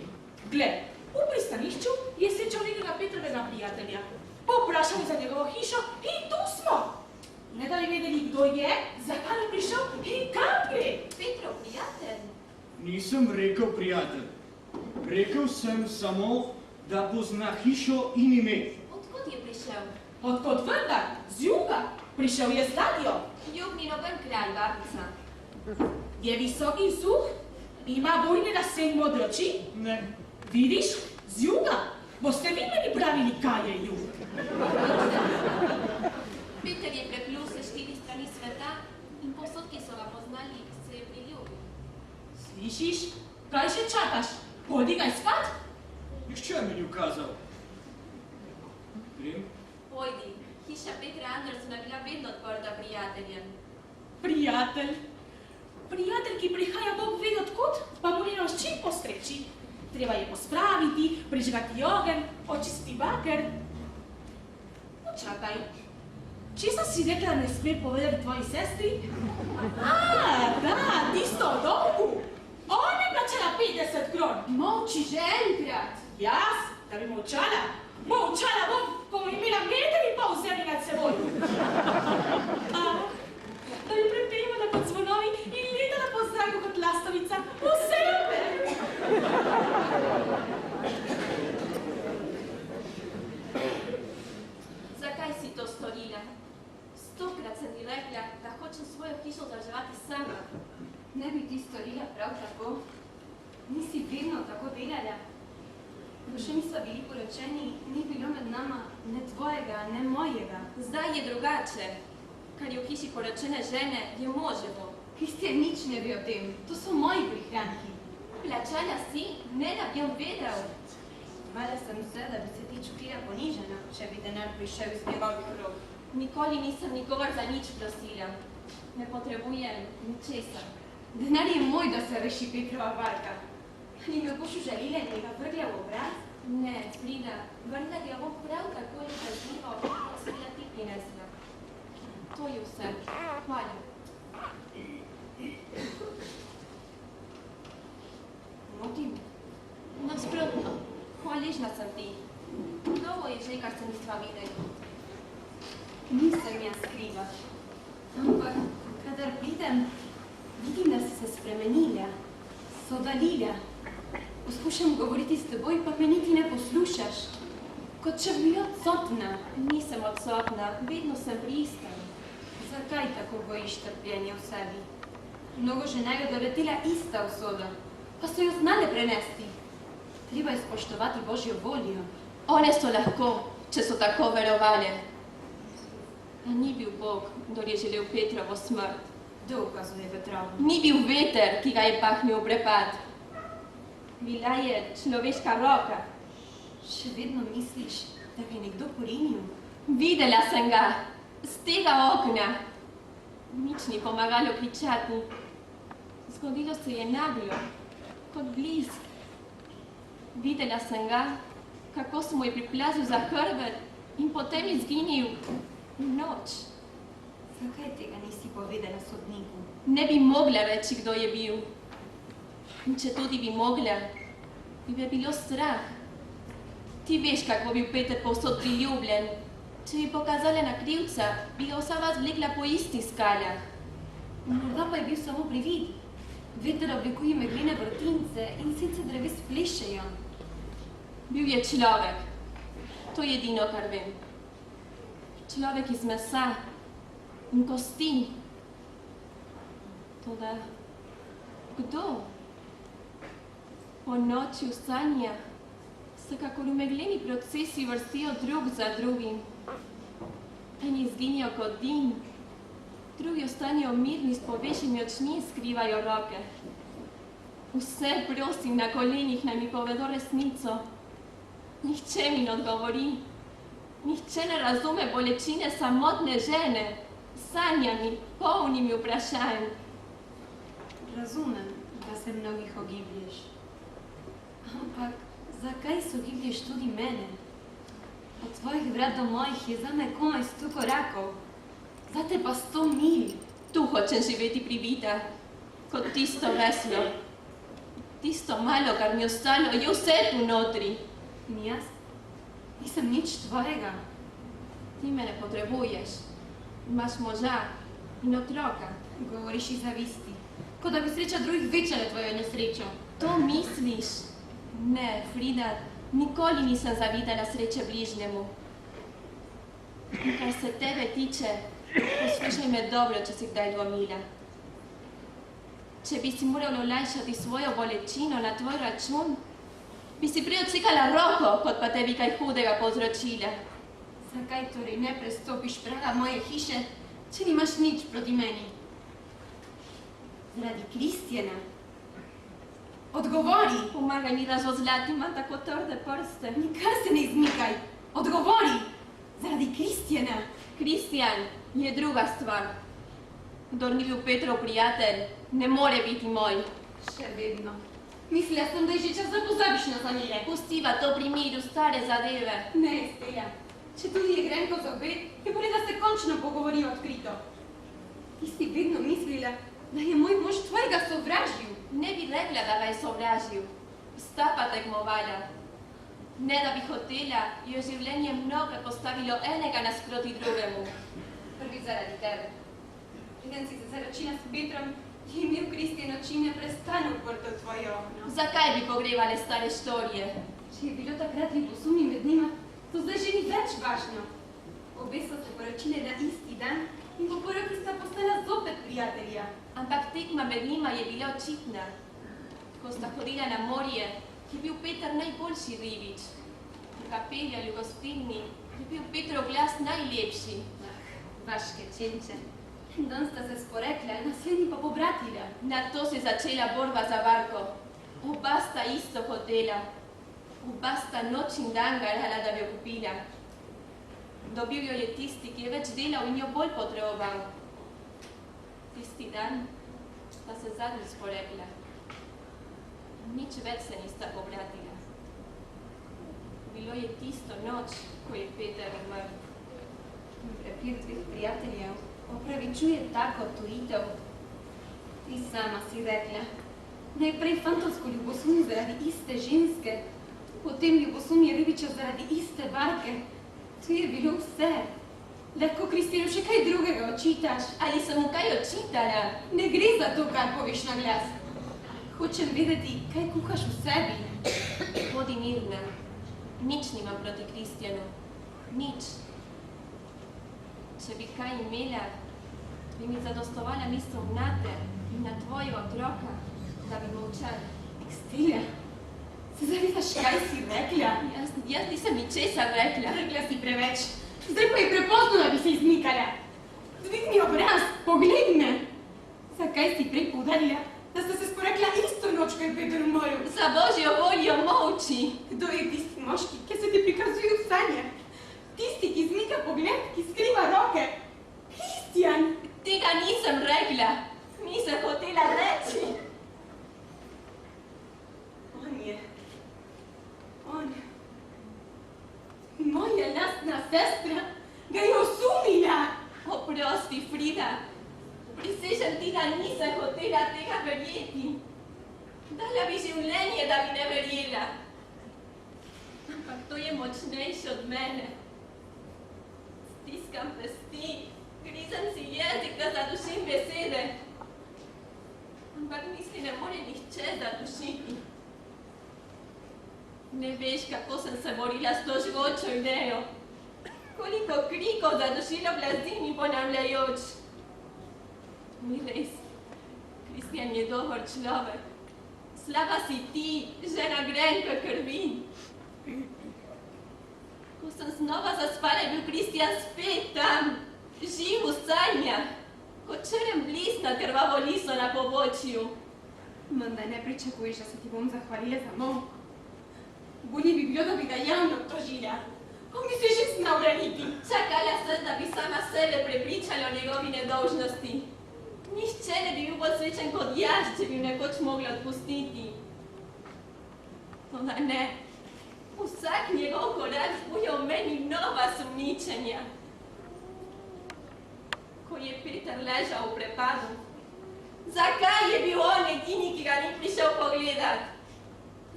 Gled, v pristanišču je srečal nekega Petrovega prijatelja. Poprašal je za njegovo hišo in tu smo. Ne da bi vedeli, kdo je, zakaj je prišel in kam gre. Petrov prijatelj. Nisem rekel prijatelj. Rekel sem samo, da pozna hišo in ime. Odkot je prišel? Odkot vendar? Z juga. Prišel je z ladjo. Jug ni noben kraj, babica. Je visok in suh, ima bujne na sen modre oči. Ne. Vidiš, z juga. Boste vi meni pravili, kaj je jug. Peter je preplul se 4 strani sveta in povsod, ki so ga poznali, se je priljubil. Slišiš? Kaj še čakaš? Pojdi ga iskat? Nihče mi ni ukazal. Grem? Pojdi, hiša Petra Andersona bila vedno odprta prijateljem. Prijatelj? Prijatelj, ki prihaja Bog ve odkot, pa mu ni s čim postreči. Treba je pospraviti, prižgati ogenj, očistiti baker. Počakaj. Česa si rekla, ne sme povedati tvoji sestri? Da, tisto o dolgu. On je plačala 50 kron. Molči že enkrat. Jaz? Da bi molčala? Molčala bom, ko bom imela meter in pol zemlje nad seboj. Da bi prepevala kot zvonovi in letala po zraku kot lastovica. Vsebe! Zakaj si to storila? 100-krat sem ti rekla, da hočem svojo hišo vzdrževati sama. Ne bi ti storila prav tako? Nisi vedno tako delala? Ko še nisva bili poročeni, ni bilo med nama ne tvojega, ne mojega. Zdaj je drugače. Kar je v hiši poročene žene, je moževo. Kristjan nič ne ve o tem. To so moji prihranki. Plačala si, ne da bi on vedel. Bala sem se, da bi se ti čutila ponižena, če bi denar prišel iz njegovih rok. Nikoli nisem nikogar za nič prosila. Ne potrebujem ničesar. Denar je moj, da se reši Petrova barka. Ali me boš užalila in ga vrgla v obraz? Ne, Frida, vrgla ga bom prav tako ljubeznivo, kot si bila ti prinesla. To je vse. Hvala. Motim? Nasprotno. Hvaležna sem ti. Novo je že, kar se nisva videli. Nisem jaz kriva. Ampak, kadar pridem, vidim, da si se spremenila, se oddaljila. Poskušam govoriti s teboj, pa me niti ne poslušaš. Kot če bi odsotna. Nisem odsotna, vedno sem pri istem. Zakaj tako bojiš trpljenja v sebi? Mnogo žena je doletela ista usoda, pa so jo znale prenesti. Treba je spoštovati Božjo voljo. One so lahko, če so tako verovale. A ni bil Bog, kdor je želel Petrovo smrt. Kdo ukazuje vetrov? Ni bil veter, ki ga je pahnil v prepad. Bila je človeška roka. Še vedno misliš, da ga je nekdo porinil? Videla sem ga, z tega okna. Nič ni pomagalo kričati. Zgodilo se je naglo, kot blisk. Videla sem ga, kako se mu je priplazil za hrbet in potem izginil v noč. Zakaj tega nisi povedala sodniku? Ne bi mogla reči, kdo je bil. In če tudi bi mogla, bi me bilo strah. Ti veš, kako bi bil Peter povsod priljubljen. Če bi pokazala na krivca, bi ga vsa vas vlekla po istih skaljah. Morda pa je bil samo privid. Veter oblikuje meglene vrtince in sice dreves plešejo. Bil je človek. To je edino, kar vem. Človek iz mesa in kosti. Toda, kdo? Po noči v sanjah se kakor umegleni procesi vrstijo drug za drugim. Eni izginijo kot dim, drugi ostanejo mirni s povešenimi očmi in skrivajo roke. Vse prosim na kolenih, naj mi povedo resnico. Nihče mi ne odgovori. Nihče ne razume bolečine samotne žene, s sanjami, polnimi vprašanj. Razumem, da se mnogih ogiblješ. Ampak zakaj se ogiblješ tudi mene? Od tvojih vrat do mojih je zame komaj 100 korakov. Zate pa 100 mil. Tu hočem živeti pribita, kot tisto veslo. Tisto malo, kar mi ostalo, je vse tu notri. In jaz? Nisem nič tvojega. Ti me ne potrebuješ. Imaš moža in otroka. Govoriš iz zavisti, kot da bi sreča drugih večala tvojo nesrečo. To misliš? Ne, Frida, nikoli nisem zavidala sreče bližnjemu. In kar se tebe tiče, poslušaj me dobro, če si kdaj dvomila. Če bi si moral olajšati svojo bolečino na tvoj račun, bi si prej odsekala roko, kot pa tebi kaj hudega povzročila. Zakaj torej ne prestopiš praga moje hiše, če nimaš nič proti meni? Zaradi Kristjana. Odgovori! Pomagaj mi razozljati, imam tako trde prste. Nikar se ne izmikaj! Odgovori! Zaradi Kristjana. Kristjan je druga stvar. Kdor ni bil Petrov prijatelj, ne more biti moj. Še vedno. Mislila sem, da je že čas, da pozabiš na zanjele. Pustiva to pri miru, stare zadeve. Ne, Stella. Če tudi je grenko za obed, je bolje, da se končno pogovorijo odkrito. Ti si vedno mislila, da je moj mož tvojega sovražil. Ne bi rekla, da ga je sovražil. Sta pa tekmovala. Ne, da bi hotela, je življenje mnogo postavilo enega nasproti drugemu. Prvi zaradi tebe. Preden si se zaročila s Petrom, je imel Kristjan oči neprestano odprto tvoje okno. Zakaj bi pogrevale stare štorije? Če je bilo takrat ljubosumje med njima, to zdaj že ni več važno. Obe so se poročile na isti dan in po poroki sta postala zopet prijatelja. Ampak tekma med njima je bila očitna. Ko sta hodila na morje, je bil Peter najboljši ribič. V kapelji ali v gostilni je bil Petrov glas najlepši. Vaške čenče. Dan sta se sporekla, naslednji pa pobratila. Nato se je začela borba za Varko. Oba sta isto hotela. Oba sta noč in dan garala, da bi jo kupila. Dobil jo je tisti, ki je več delal in jo bolj potreboval. Tisti dan sta se zadnji sporekla. Nič več se nista pobratila. Bilo je tisto noč, ko je Peter umrl. Prepir dveh prijateljev opravičuje tako odtujitev. Ti sama si rekla, najprej fantovsko ljubosumje zaradi iste ženske, potem ljubosumje ribičev zaradi iste Varke. To je bilo vse. Lahko Kristjanu še kaj drugega očitaš. Ali sem mu kaj očitala? Ne gre za to, kar poveš na glas. Hočem vedeti, kaj kuhaš v sebi. Bodi mirna. Nič nimam proti Kristjanu. Nič. Če bi kaj imela, bi mi zadostovala misel nate in na tvojega otroka, da bi molčala. Stella, se zavedaš, kaj si rekla? Jaz nisem ničesar rekla. Rekla si preveč. Zdaj pa je prepozno, da bi se izmikala. Dvigni obraz, poglej me. Zakaj si prej poudarila, da sta se sporekla isto stanočka je Peter umrl? Za Božjo voljo molči. Kdo je tisti moški, ki se ti prikazuje v sanjah? Tisti, ki zmika pogled, ki skriva roke? Kristjan! Tega nisem rekla. Nisem hotela reči. On je. On. Moja lastna sestra ga je osumila. Oprosti, Frida. Prisežem ti, da nisem hotela tega verjeti. Dala bi življenje, da bi ne verjela. Ampak to je močnejše od mene. Stiskam pesti, grizem si jezik, da zadušim besede. Ampak misli ne more nihče zadušiti. Ne veš, kako sem se borila s to žgočo idejo. Koliko krikov zadušilo blazini ponavljajoč. Ni res. Kristjan je dober človek. Slaba si ti, žena grenka krvi. Ko sem znova zaspala, je bil Kristjan spet tam, živ v sanjah, kot črn blis na krvavo liso na pobočju. Menda ne pričakuješ, da se ti bom zahvalila za molk. Bolje bi bilo, da bi ga javno obtožila. Ko mi se že znal braniti. Čakala sem, da bi sama sebe prepričala o njegovi nedolžnosti. Nihče ne bi bil bolj srečen kot jaz, če bi nekoč mogla odpustiti. Toda ne. Vsak njegov korak zbuja v meni nova sumničenja. Ko je Peter ležal v prepadu, zakaj je bil on edini, ki ga ni prišel pogledat?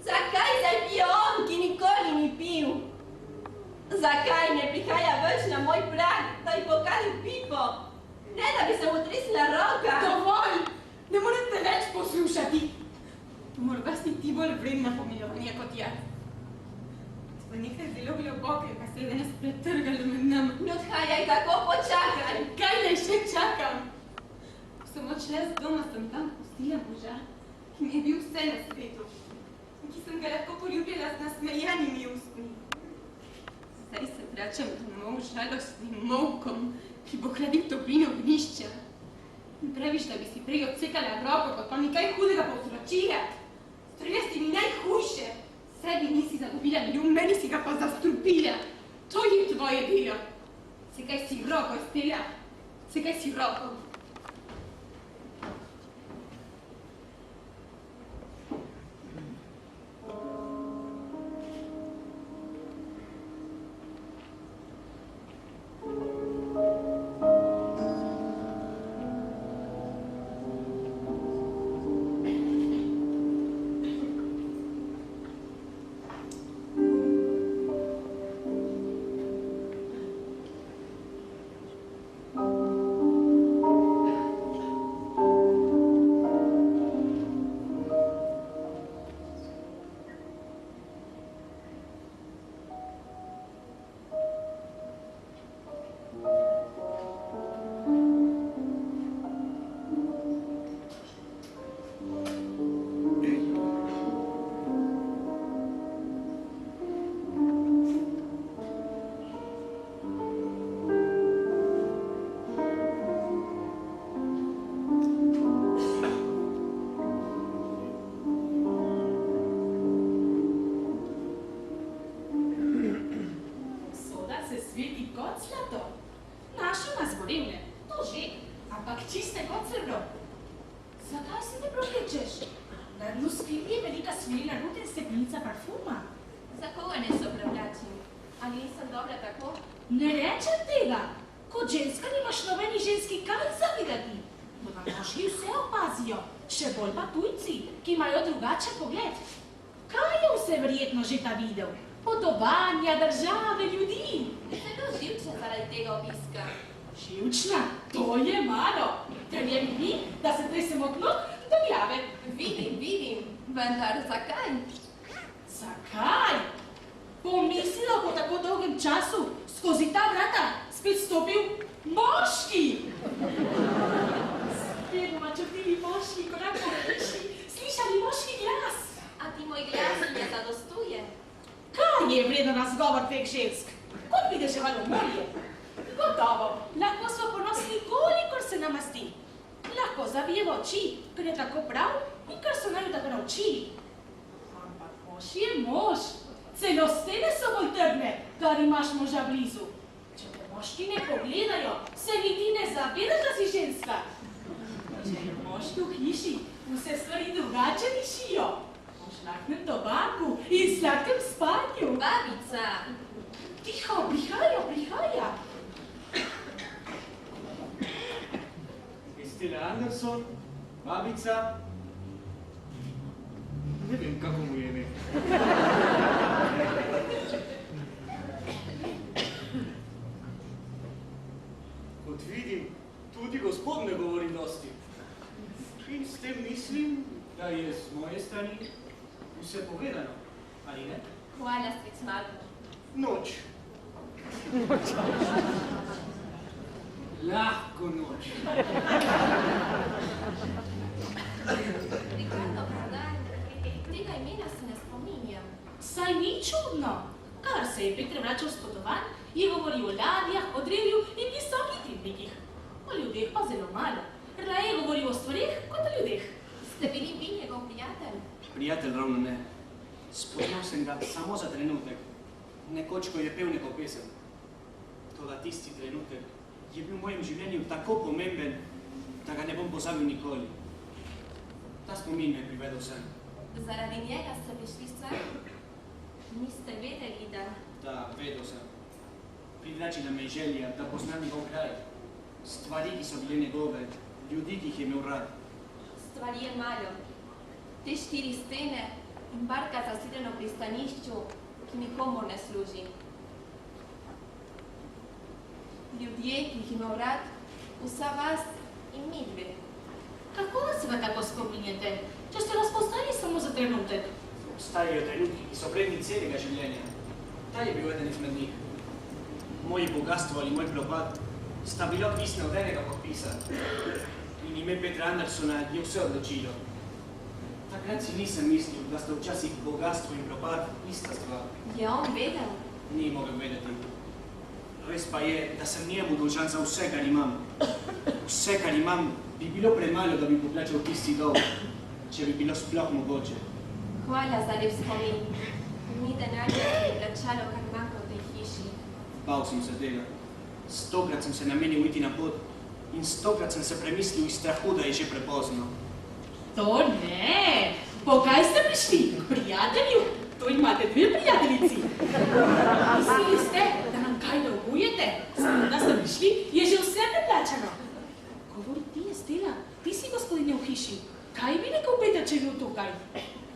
Zakaj zdaj pije on, ki nikoli ni pil? Zakaj ne prihaja več na moj prag, da ji pokali pipo? Ne, da bi se mu trisla roka. Dovolj! Ne morem te več poslušati. Morda si ti bolj vredna pomilovanja kot jaz. To je nekaj zelo globokega, se je danes pretrgalo med nam. Ne odhajaj tako, počakaj. Kaj naj še čakam? Ko sem odšla z doma, sem tam pustila moža, ki mi je bil vse na svetu. Ki sem ga lahko poljubila z nasmejanimi ustmi. Zdaj se vračam domov žalostnim molkom, ki bo hladil toplino gnišča. In praviš, da bi si prej odsekala roko, kot pa mi kaj hudega povzročila. Storila si mi najhujše. Sebi nisi zagubila milijun, meni si ga pa zastrupila. To je tvoje delo. Sekaj si roko, Stela. Sekaj si roko. Ne rečem tega. Kot ženska nimaš nobeni ženski kaj zavidati. Toda moški vse opazijo, še bolj pa tujci, ki imajo drugačen pogled. Kaj je vse verjetno že ta videl? Podobanja, države, ljudi. Zelo živčna zaradi tega obiska. Živčna? To je malo. Verjemi mi, da se tresemo od nog do glave. Vidim, vendar zakaj? Zakaj? Pomislila po tako dolgem času skozi ta vrata spet stopil moški. Spet bomo čutili moški korak po hiši, slišali moški glas. A ti moj glas ne zadostuje? Kaj je vreden razgovor teh žensk? Kot bi deževalo morje. Gotovo, lahko smo ponosni, kolikor se nam masti. Lahko zabije v oči, ker je tako prav in ker so naju tako naučili. Ampak mož je mož. Celo stene so bolj trdne, kar imaš moža blizu. Če te moški ne pogledajo, se niti ne zavedaš, da si ženska. Če je moški v hiši, vse stvari drugače dišijo. O žlahtnem tobaku in sladkem spanju. Babica! Tiho, prihaja, prihaja. Stile Anderson, babica. Ne vem, kako mu je ime. Kot vidim, tudi gospod ne govori dosti. In s tem mislim, Da je z moje strani vse povedano, ali ne? Hvala, stric Marko. noč. Lahko noč. Ricardo, prodaj, tega imena se ne spominjam. Saj ni čudno. Kar se je Petre vračal s potovanj, je govoril o ladjah, o drevju in visokih ribnikih. O ljudeh pa zelo malo. Raje je govoril o stvareh kot o ljudeh. Ste bili vi njegov prijatelj? Prijatelj ravno ne. Spoznal sem ga samo za trenutek. Nekoč, ko je pel neko pesem. Toda tisti trenutek je bil v mojem življenju tako pomemben, da ga ne bom pozabil nikoli. Ta spomin me je privedel sem. Zaradi njega ste prišli sem? Niste vedeli, da... Da, vedel sem. Privlačila me je želja, da poznam njegov kraj. Stvari, ki so bile njegove, ljudi, ki jih je imel rad. Stvari je malo. Te 4 stene in barka zasidena v pristanišču, ki nikomor ne služi. Ljudje, ki jih imel rad, vsa vas in mi dve. Kako se ga tako spominjate, če ste nas poznali samo za trenutek? Obstajajo trenutki, ki so vredni celega življenja. Ta je bil eden izmed njih. Moje bogatstvo ali moj propad sta bila odvisna od enega podpisa. In ime Petra Andersona je vse odločilo. Takrat si nisem mislil, da sta včasih bogatstvo in propad ista stvar. Je on vedel? Ni mogel vedeti. Res pa je, da sem njemu dolžan za vse, kar imam. Vse, kar imam, bi bilo premalo, da bi poplačal tisti dolg, če bi bilo sploh mogoče. Hvala za lep spomin. Ni denarja, ki je plačalo, kar manjka v tej hiši. Bal sem se tega. 100-krat sem se namenil iti na pot in 100-krat sem se premislil iz strahu, da je že prepozno. To ne! Po kaj ste prišli? K prijatelju? To imate 2 prijateljici. Mislili ste, da nam kaj dolgujete? Samo da ste prišli, je že vse preplačano. Govori ti, Estela, ti si gospodinja v hiši. Kaj bi rekel Peter, če je bil tukaj?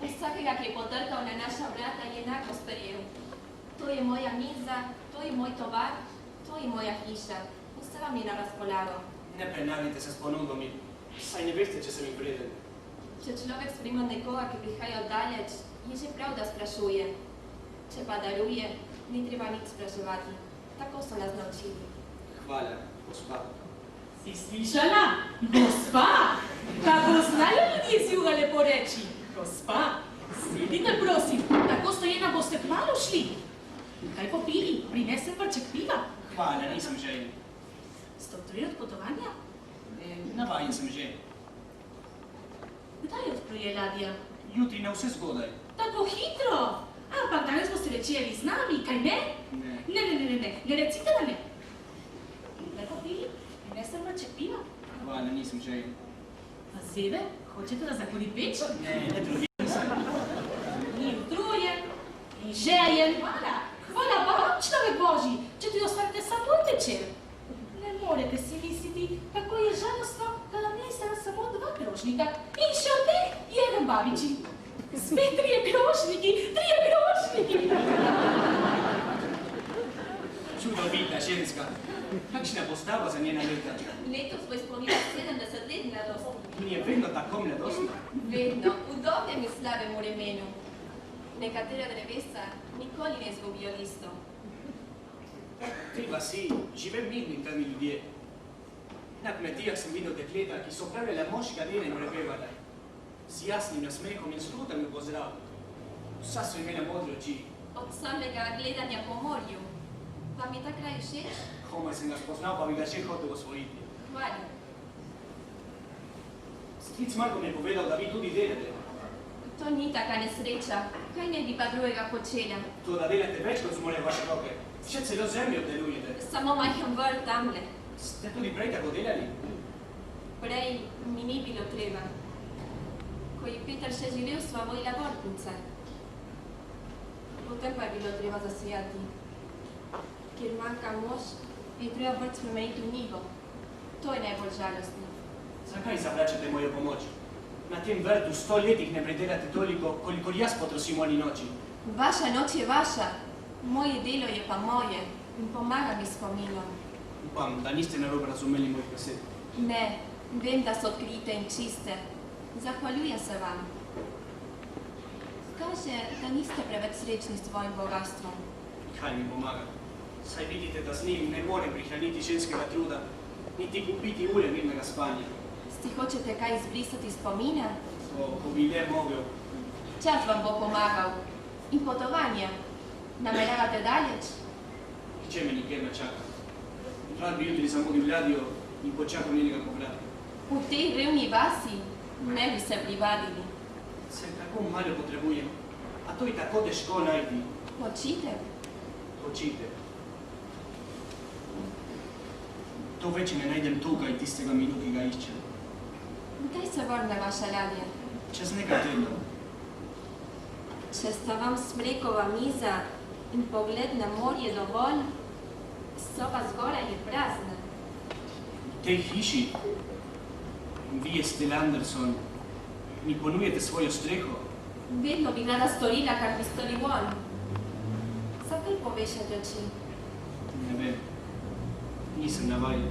Vsakega, ki je potrkal na naša vrata, je enako sprejel. To je moja miza, to je moj tovar, to je moja hiša. Vse vam je na razpolago. Ne prenaglite se s ponudbami, saj ne veste, če sem jih vreden. Če človek sprejme nekoga, ki prihaja oddaleč, je že prav, da sprašuje. Če pa daruje, ni treba nič spraševati. Tako so nas naučili. Hvala, gospa. Si slišala? Gospa! Kako znajo ljudje z juga lepo reči? Gospa, sedite prosim, tako stojena boste kmalu šli. Kaj popili? Prinesem vrček piva. Hvala, nisem željen. Ste odtujili od potovanja? Navajen sem že. Kdaj odpluje ladja? Jutri na vse zgodaj. Tako hitro! Ampak danes boste večerjali z nami, kaj ne? Ne. Ne recite da ne. Kaj popili? Prinesem vrček piva. Hvala, nisem željen. A zebe, hočete da zakoni peč? Ne trudim se. Ni utrujen, ni željen. Hvala vam, človek Božji, če tudi ostanete samo večer. Ne morete si misliti, kako je žalostno, da nam ne sta samo 2 krožnika in še od teh 1 babiči. Spet 3 krožniki, 3 krožniki! Čudovita ženska. Kakšna postava za njena leta. Letos bo izpolnila 70 let mladosti. In je vedno tako mladostna. Vedno, v dobrem in slabem vremenu. Nekatera drevesa nikoli ne izgubijo listov. Te vasi žive mirni tam ljudje. Na kmetijah sem videl dekleta, ki so opravljale moška dela in prepevale. Z jasnim nasmehom in slutami v pozdrav. Vsa so imela modre oči. Od samega gledanja po morju. Vam je ta kraj všeč? Komaj sem ga spoznal, pa bi ga še hotel osvojiti. Hvala. Stric Marko mi je povedal, da vi tudi delate. To ni taka nesreča. Kaj ne bi pa drugega počela? To, da delate več, kot zmorejo vaše roke. Še celo zemljo obdelujete. Samo majhen vrt tamle. Ste tudi prej tako delali? Prej mi ni bilo treba. Ko je Peter še živel, sva vodila vrtnice. Potem pa je bilo treba zasijati. Ker manjka mož, je treba vrt spremeniti v njivo. To je najbolj žalostno. Zakaj zavračate mojo pomoč? Na tem vrtu 100 letih ne predelate toliko, kolikor jaz potrosim oni noči. Vaša noč je vaša, moje delo je pa moje in pomaga mi spominom. Upam, da niste narobe razumeli mojih besed. Ne, vem, da so odkrite in čiste. Zahvaljujem se vam. Kaže, da niste preveč srečni s svojim bogatstvom. Kaj mi pomaga? Saj vidite, da z njim ne morem prihraniti ženskega truda, niti kupiti ure mirnega spanja. Si hočete kaj izbrisati spomine? Ko bi le mogel. Čas vam bo pomagal. In potovanje. Nameravate daleč? Če me nikjer ne čaka. Rad bi jutri zamudil ladjo in počakal njenega povrata. V tej revni vasi ne bi se privadili. Se tako malo potrebujem, a to je tako težko najti. Počitek? Počitek. To več ne najdem tukaj tistega minu, ki ga iščem. Kdaj se vrne vaša ladja? Čez nekaj tednov. Če sta vam smrekova miza in pogled na morje dovolj, soba zgoraj je prazna. V tej hiši, vi, Estelle Anderson, mi ponujete svojo streho. Vedno bi rada storila, kar bi storil on. Zakaj povešate oči? Ne vem. Nisem navajen.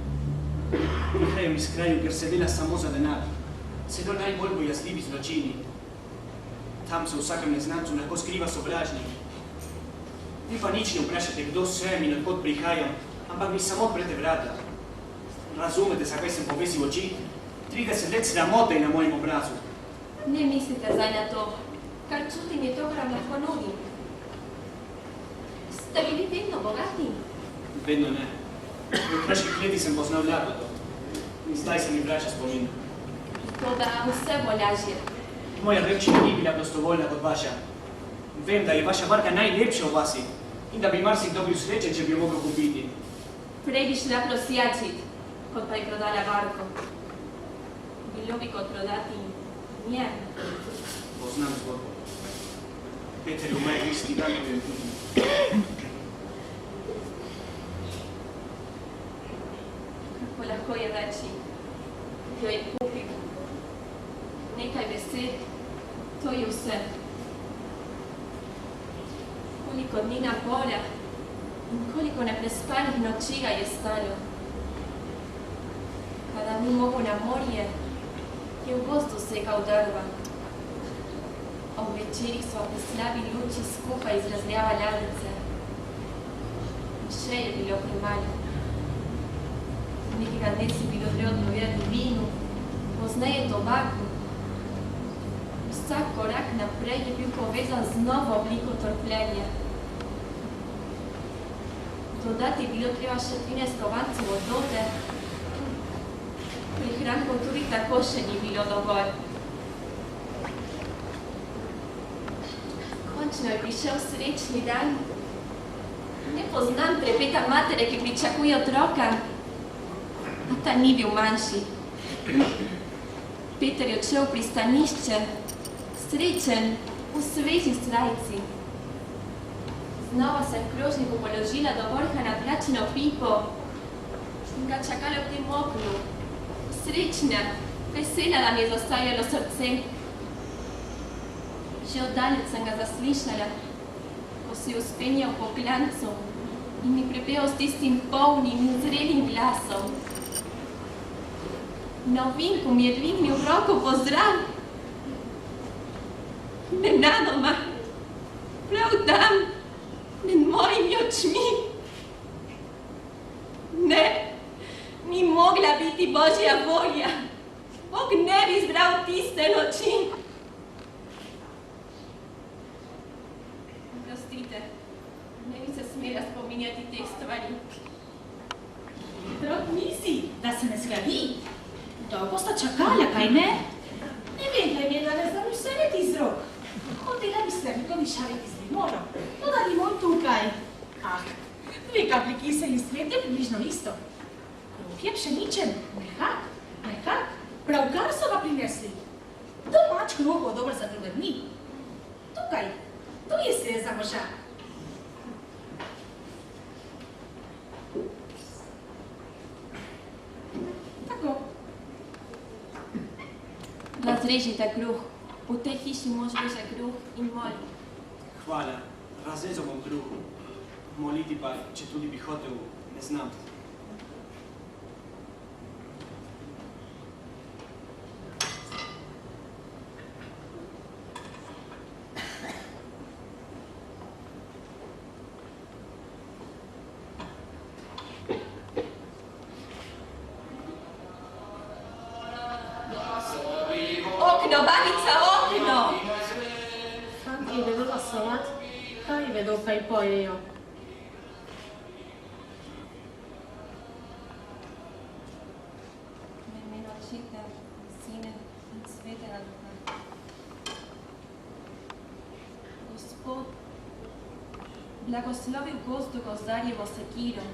Prihajam iz kraju, ker se dela samo za denar. Celo najbolj bojazljivi zločini. Tam se v vsakem neznancu lahko skriva sovražnik. Vi pa nič ne vprašate, kdo sem in odkot prihajam, ampak mi samo odprete vrata. Razumete, zakaj sem povesil oči? 30 let sramote je na mojem obrazu. Ne mislite zdaj na to. Kar čutim je to, kar vam lahko nudim. Ste bili vedno bogati? Vedno ne. V kraških letih sem poznal lakoto. In zdaj se mi vrača spomin. Toda vse bo lažje. Moja revščina ni bila prostovoljna kot vaša. Vem, da je vaša barka najlepša v vasi in da bi marsikdo bil srečen, če bi jo mogel kupiti. Prej bi šla prosjačit, kot pa je prodala barko. Bilo bi kot prodati njem. Poznam zgodbo. Peter je umrl isti dan, ko je tudi. Kako lahko je reči, jo je kupil. Nekaj besed, to je vse. Koliko dni na polja in koliko neprespanih noči ga je stalo. Kada ni mogel na morje, je v gozdu sekal drva. Ob večerih sva pri slabi luči skupaj izrazljava ladice. Še je bilo premalo. Nekega dne si bilo treba odlovirati vinu, pozneje tobaku. Vsak korak naprej je bil povezan z novo obliko trpljenja. Dodati je bilo treba še 13 kovancev odlote. Prihrankov tudi tako še ni bilo dovolj. Končno je prišel srečni dan. Ne poznam trepeta matere, ki pričakuje otroka, a ta ni bil manjši. Peter je odšel v pristanišče, srečen, v sveži srajci. Znova se je v krožniku položila do vrha na plačino pipo in ga čakala v tem oknu. Srečna, vesela nam je zastajalo srce. Že oddaleč sem ga zaslišala, ko si uspenjal po klancu in mi prepel s tistim polnim in zrelim glasom. Na ovinku mi je dvignil roko pozdrav. Nenadoma, prav tam, med mojimi očmi. Ne, ni mogla biti Božja volja. Bog ne bi zbral tiste noči. Oprostite, ne bi se smela spominjati teh stvari. Prav misli, da se ne slavi. Dolgo sta čakala, kaj ne? Sofija pšeničen, mehak, pravkar so ga prinesli. Domač kruh bo dober za 2 dni. Tukaj, tu je se za moža. Tako. Razrežite kruh. V tej hiši mož reže kruh in moli. Hvala, razrezal bom kruh. Moliti pa, če tudi bi hotel, ne znam. Okno, babica, okno! Fantje vedo glasovat, kaj vedo, kaj pojejo. V imenu Očeta, Sina in Svetega Duha. Gospod, blagoslovi v gozdu gozdarjevo sekiro.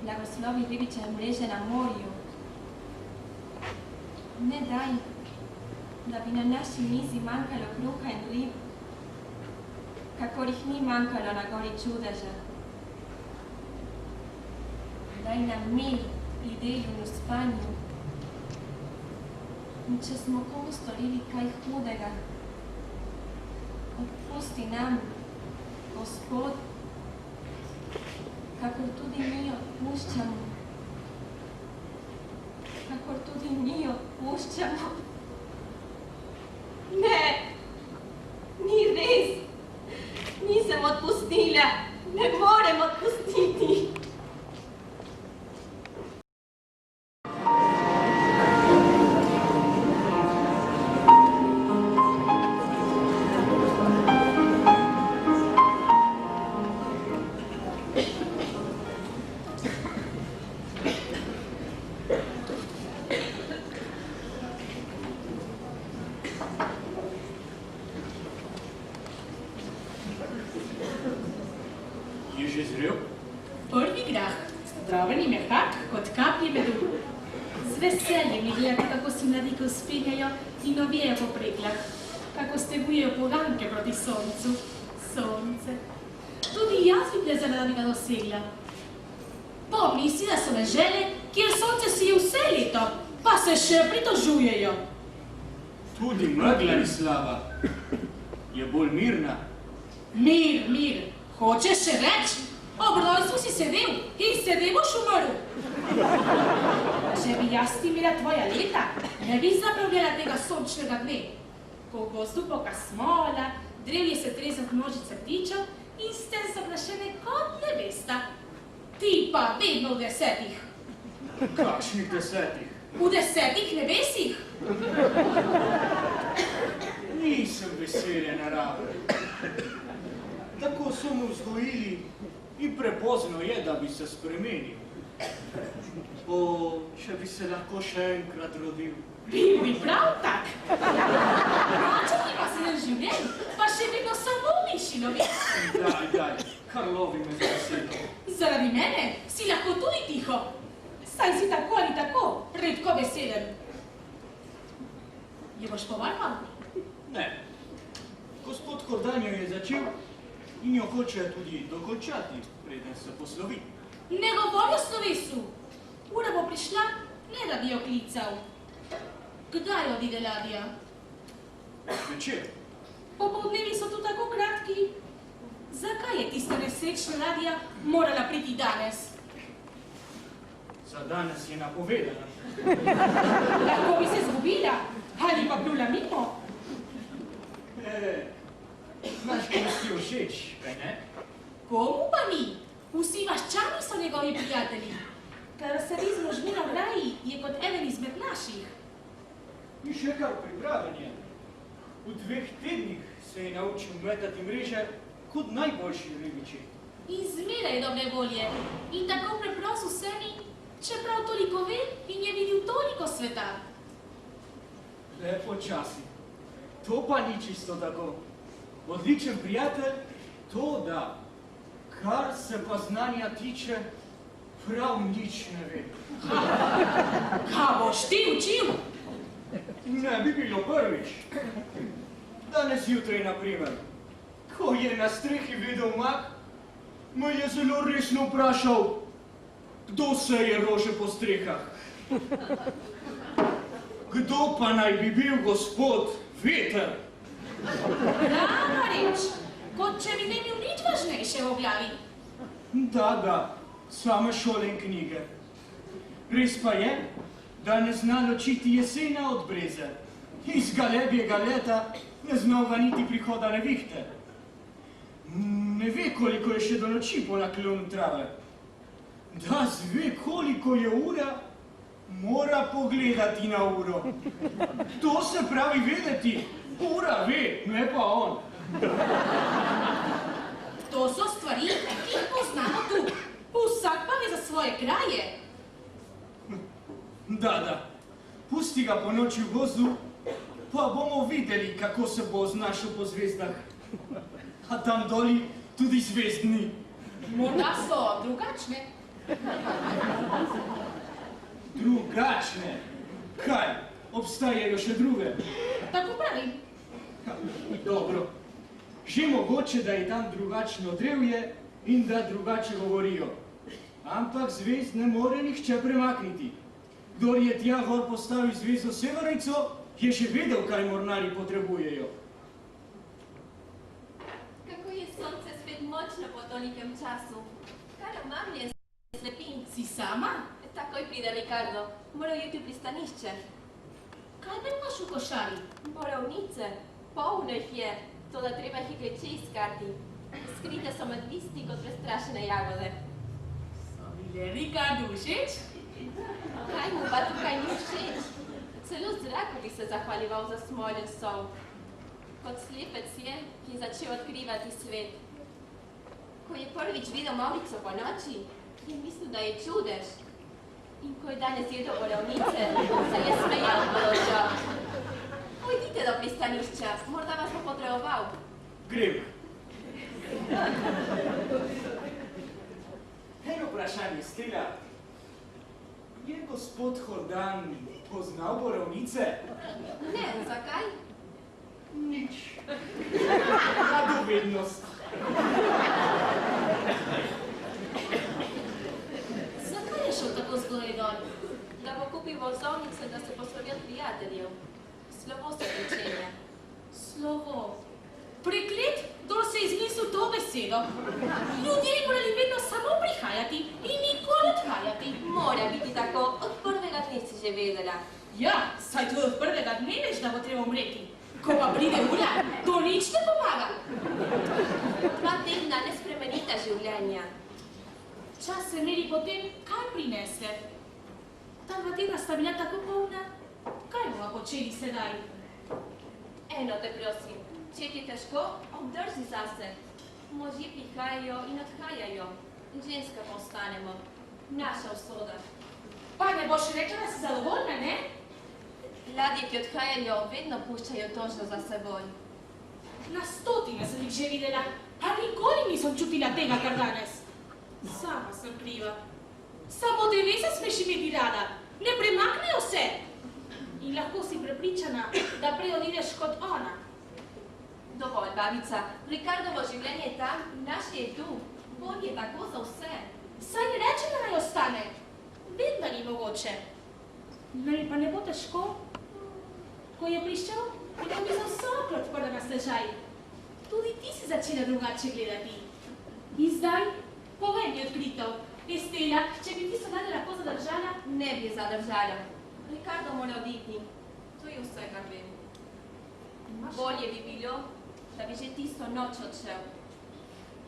Blagoslovi ribiče mreže na morju. Ne daj, da bi na naši mizi manjkalo kruha in rib, kakor jih ni manjkalo na gori čudeža. Daj nam mir pri delu in v spanju. In če smo komu storili kaj hudega, odpusti nam, Gospod, kakor tudi mi odpuščamo. Kakor tudi mi odpuščamo. Ne, ni res. Nisem odpustila. Ne morem odpustiti. Je že zrel? Prvi grah, zdraven in mehak, kot kaplje medu. Z veseljem mi gledate, kako si mladiki uspenjajo in ovijejo po preglah, kako stegujejo poganke proti soncu. Sonce. Tudi jaz bi plezala, da bi ga dosegla. Pomni si, da so dežele, kjer sonce sije vse leto, pa se še pritožujejo. Tudi megla ni slaba. Je bolj mirna. Mir. Hočeš še več? Ob rojstvu si sedel in sedel boš umrl. Če bi jaz imela tvoja leta, ne bi zapravljala tega sončnega dne. Ko v gozdu poka smola, drevje se trese v množice ptičev in ste zaprašene kot nevesta. Ti pa vedno v 10. Kakšnih 10? V 10 nebesih. Nisem veselje narave. Tako so mu vzgojili in prepozno je, da bi se spremenil. O, če bi se lahko še enkrat rodil. Bil bi prav tak. Maček ima 7 življenj, pa še vedno samo miši lovi. Daj, kar lovi me za besedo. Zaradi mene si lahko tudi tiho. Saj si tako ali tako redko veselen. Je boš povarmal? Ne. Gospod Kordanjo je začel in jo hoče tudi dokončati, preden se poslovi. Ne govori o slovesu. Ura bo prišla, ne da bi jo klical. Kdaj odide ladja? Večer. Popoldnevi so tu tako kratki. Zakaj je tista nesrečna ladja morala priti danes? Za danes je napovedana. Lahko bi se zgubila ali pa plula mimo. Znaš, kaj si všeč, kaj ne? Komu pa ni? Vsi vaščani so njegovi prijatelji. Kar se vi z možmino vraji, je kot eden izmed naših. In še kar pripraven je. V 2 tednih se je naučil metati mreže kot najboljši ribiči. In zmeraj dobre volje. In tako preprost vsemi, čeprav toliko ve in je videl toliko sveta. Lepo časi. To pa ni čisto tako. Odličen prijatelj, to da. Kar se pa znanja tiče, Prav nič ne ve. Kaj boš ti učil? Ne bi bilo prvič. Danes zjutraj, na primer, ko je na strehi videl mak, me je zelo resno vprašal, kdo seje rože po strehah. Kdo pa naj bi bil gospod Veter? Prava reč, kot če bi ne bil nič važnejše v glavi. Da, same šole in knjige. Res pa je, da ne zna ločiti jesena od breze. Iz galebjega leta ne zna uganiti prihoda nevihte. Ne ve, koliko je še do noči po naklonu trave. Da zve, koliko je ura, mora pogledati na uro. To se pravi vedeti. Ura ve, ne pa on. To so stvari, ki jih poznamo tu. Vsak pa ve za svoje kraje. Da. Pusti ga po noči v gozdu, pa bomo videli, kako se bo znašel po zvezdah. A tam doli tudi zvezd ni. Morda so drugačne. Drugačne? Kaj? Obstajajo še druge? Tako pravim. Dobro. Že mogoče, da je tam drugačno drevje in da drugače govorijo. Ampak zvezd ne more nihče premakniti. Kdor je tja gor postavil zvezdo Severico, je že vedel, kaj mornari potrebujejo. Kako je sonce spet močno po tolikem času. Kar mam je slepin. Si sama? Takoj pride Ricardo. Moral iti v pristanišče. Kaj pa imaš v košari? Borovnice. Polno jih je. Toda treba jih reče iskati. Skrite so med listi kot prestrašene jagode. So bile Ricardu všeč? Kaj mu pa tukaj ni všeč? Celo zraku bi se zahvaljeval za smoljen sol. Kot slepec je, ki je začel odkrivati svet. Ko je prvič videl Maurico po noči, je mislil, da je čudež. In ko je danes jedel borovnice, se je smejal položal. Pojdite do pristanišča, morda vas bo potreboval. Grem. Eno vprašanje, Stela. Je gospod Hordan poznal borovnice? Ne, zakaj? Nič. Radovednost. Zakaj je šel tako zgodaj dol? Da bo kupil vozovnice, da se poslovi od prijateljev. Slovo se pričenja. Slovo. Preklet, kdor se je izmislil to besedo. Ljudje bi morali vedno samo prihajati in nikoli odhajati. Mora biti tako, od prvega dne si že vedela. Ja, saj tudi od prvega dne veš, da bo treba umreti. Ko pa pride ura, to nič ne pomaga. 2 tedna ne spremenita življenja. Čas se meri potem, kaj prinese. Ta 2 tedna sta bila tako polna. Kaj bomo počeli sedaj? Eno te prosim, če ti je težko, obdrži zase. Možje prihajajo in odhajajo. Ženska pa ostanemo. Naša usoda. Pa ne boš rekla, da si zadovoljna, ne? Ladje, ki odhajajo, vedno puščajo tožno za seboj. Na stotine sem jih že videla, a nikoli nisem čutila tega, kar danes. Sama sem kriva. Samo te se smeš imeti rada. Ne premaknejo se. In lahko si prepričana, da prej odideš kot ona. Dovolj, babica. Ricardovo življenje je tam, naše je tu. Bolj je tako za vse. Saj ne reče, da naj ostane. Vem, da ni mogoče. Naj pa ne bo težko. Ko je prišel, je pa mi za vsak odprla na stežaj. Tudi ti si začela drugače gledati. In zdaj, povej mi odkrito, Estela, če bi ti se nadal lahko zadržala? Ne bi zadržala. Ricardo mora oditi. To je vse, kar vem. Bolje bi bilo, da bi že tisto noč odšel.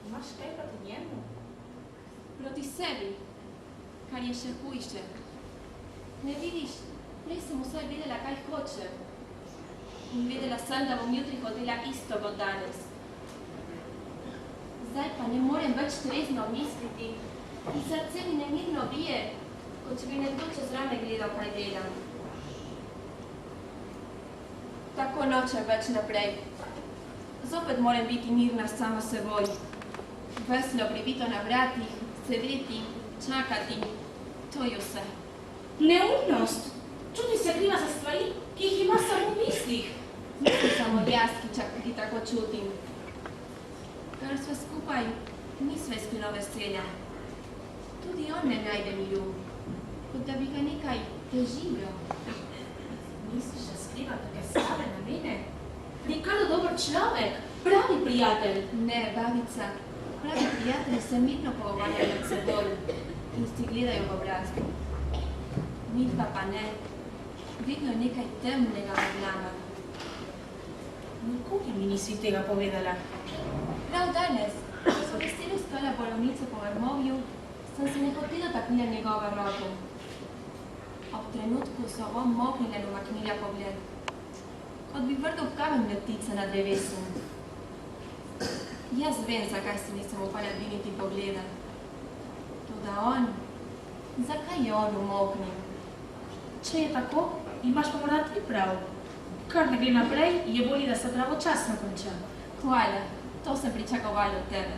Imaš kaj proti njemu? Proti sebi, kar je še hujše. Ne vidiš, prej sem vsaj vedela, kaj hoče. In vedela sem, da bom jutri hodila isto kot danes. Zdaj pa ne morem več trezno misliti in srce mi nemirno bije, kot če bi nekdo čez rame gledal, kaj delam. Tako nočem več naprej. Zopet moram biti mirna sama seboj. Veslo pribito na vratih, sedeti Čakati, to je vse. Neumnost. Čudi se kriva za stvari, ki jih ima samo v mislih. Nisem samo jaz, ki tako čutim. Ker sva skupaj, nisva iskreno veselja. Tudi on ne najde miru, kot da bi ga nekaj težilo. Misliš, da skriva take slabe namene? Nikalo dober človek, pravi prijatelj. Ne, babica, pravi prijatelji se mirno pogovarjajo med seboj in si gledajo v obraz. Midva pa ne, vedno je nekaj temnega med nama. Nikoli mi nisi tega povedala. Prav danes, ko so veselo stala bolovnico po Vrmovju, sem se nehote dotaknila njegove roke. Ob trenutku so ovom moknile umaknila pogled, kot bi vrgel kamen med ptice na drevesu. Jaz vem, zakaj se nisem upala dvigniti pogleda. Toda on, zakaj je on umoknil? Če je tako, imaš pa morda ti prav. Kar ne gre naprej, je bolje, da se pravočasno konča. Hvala, to sem pričakovala od tebe.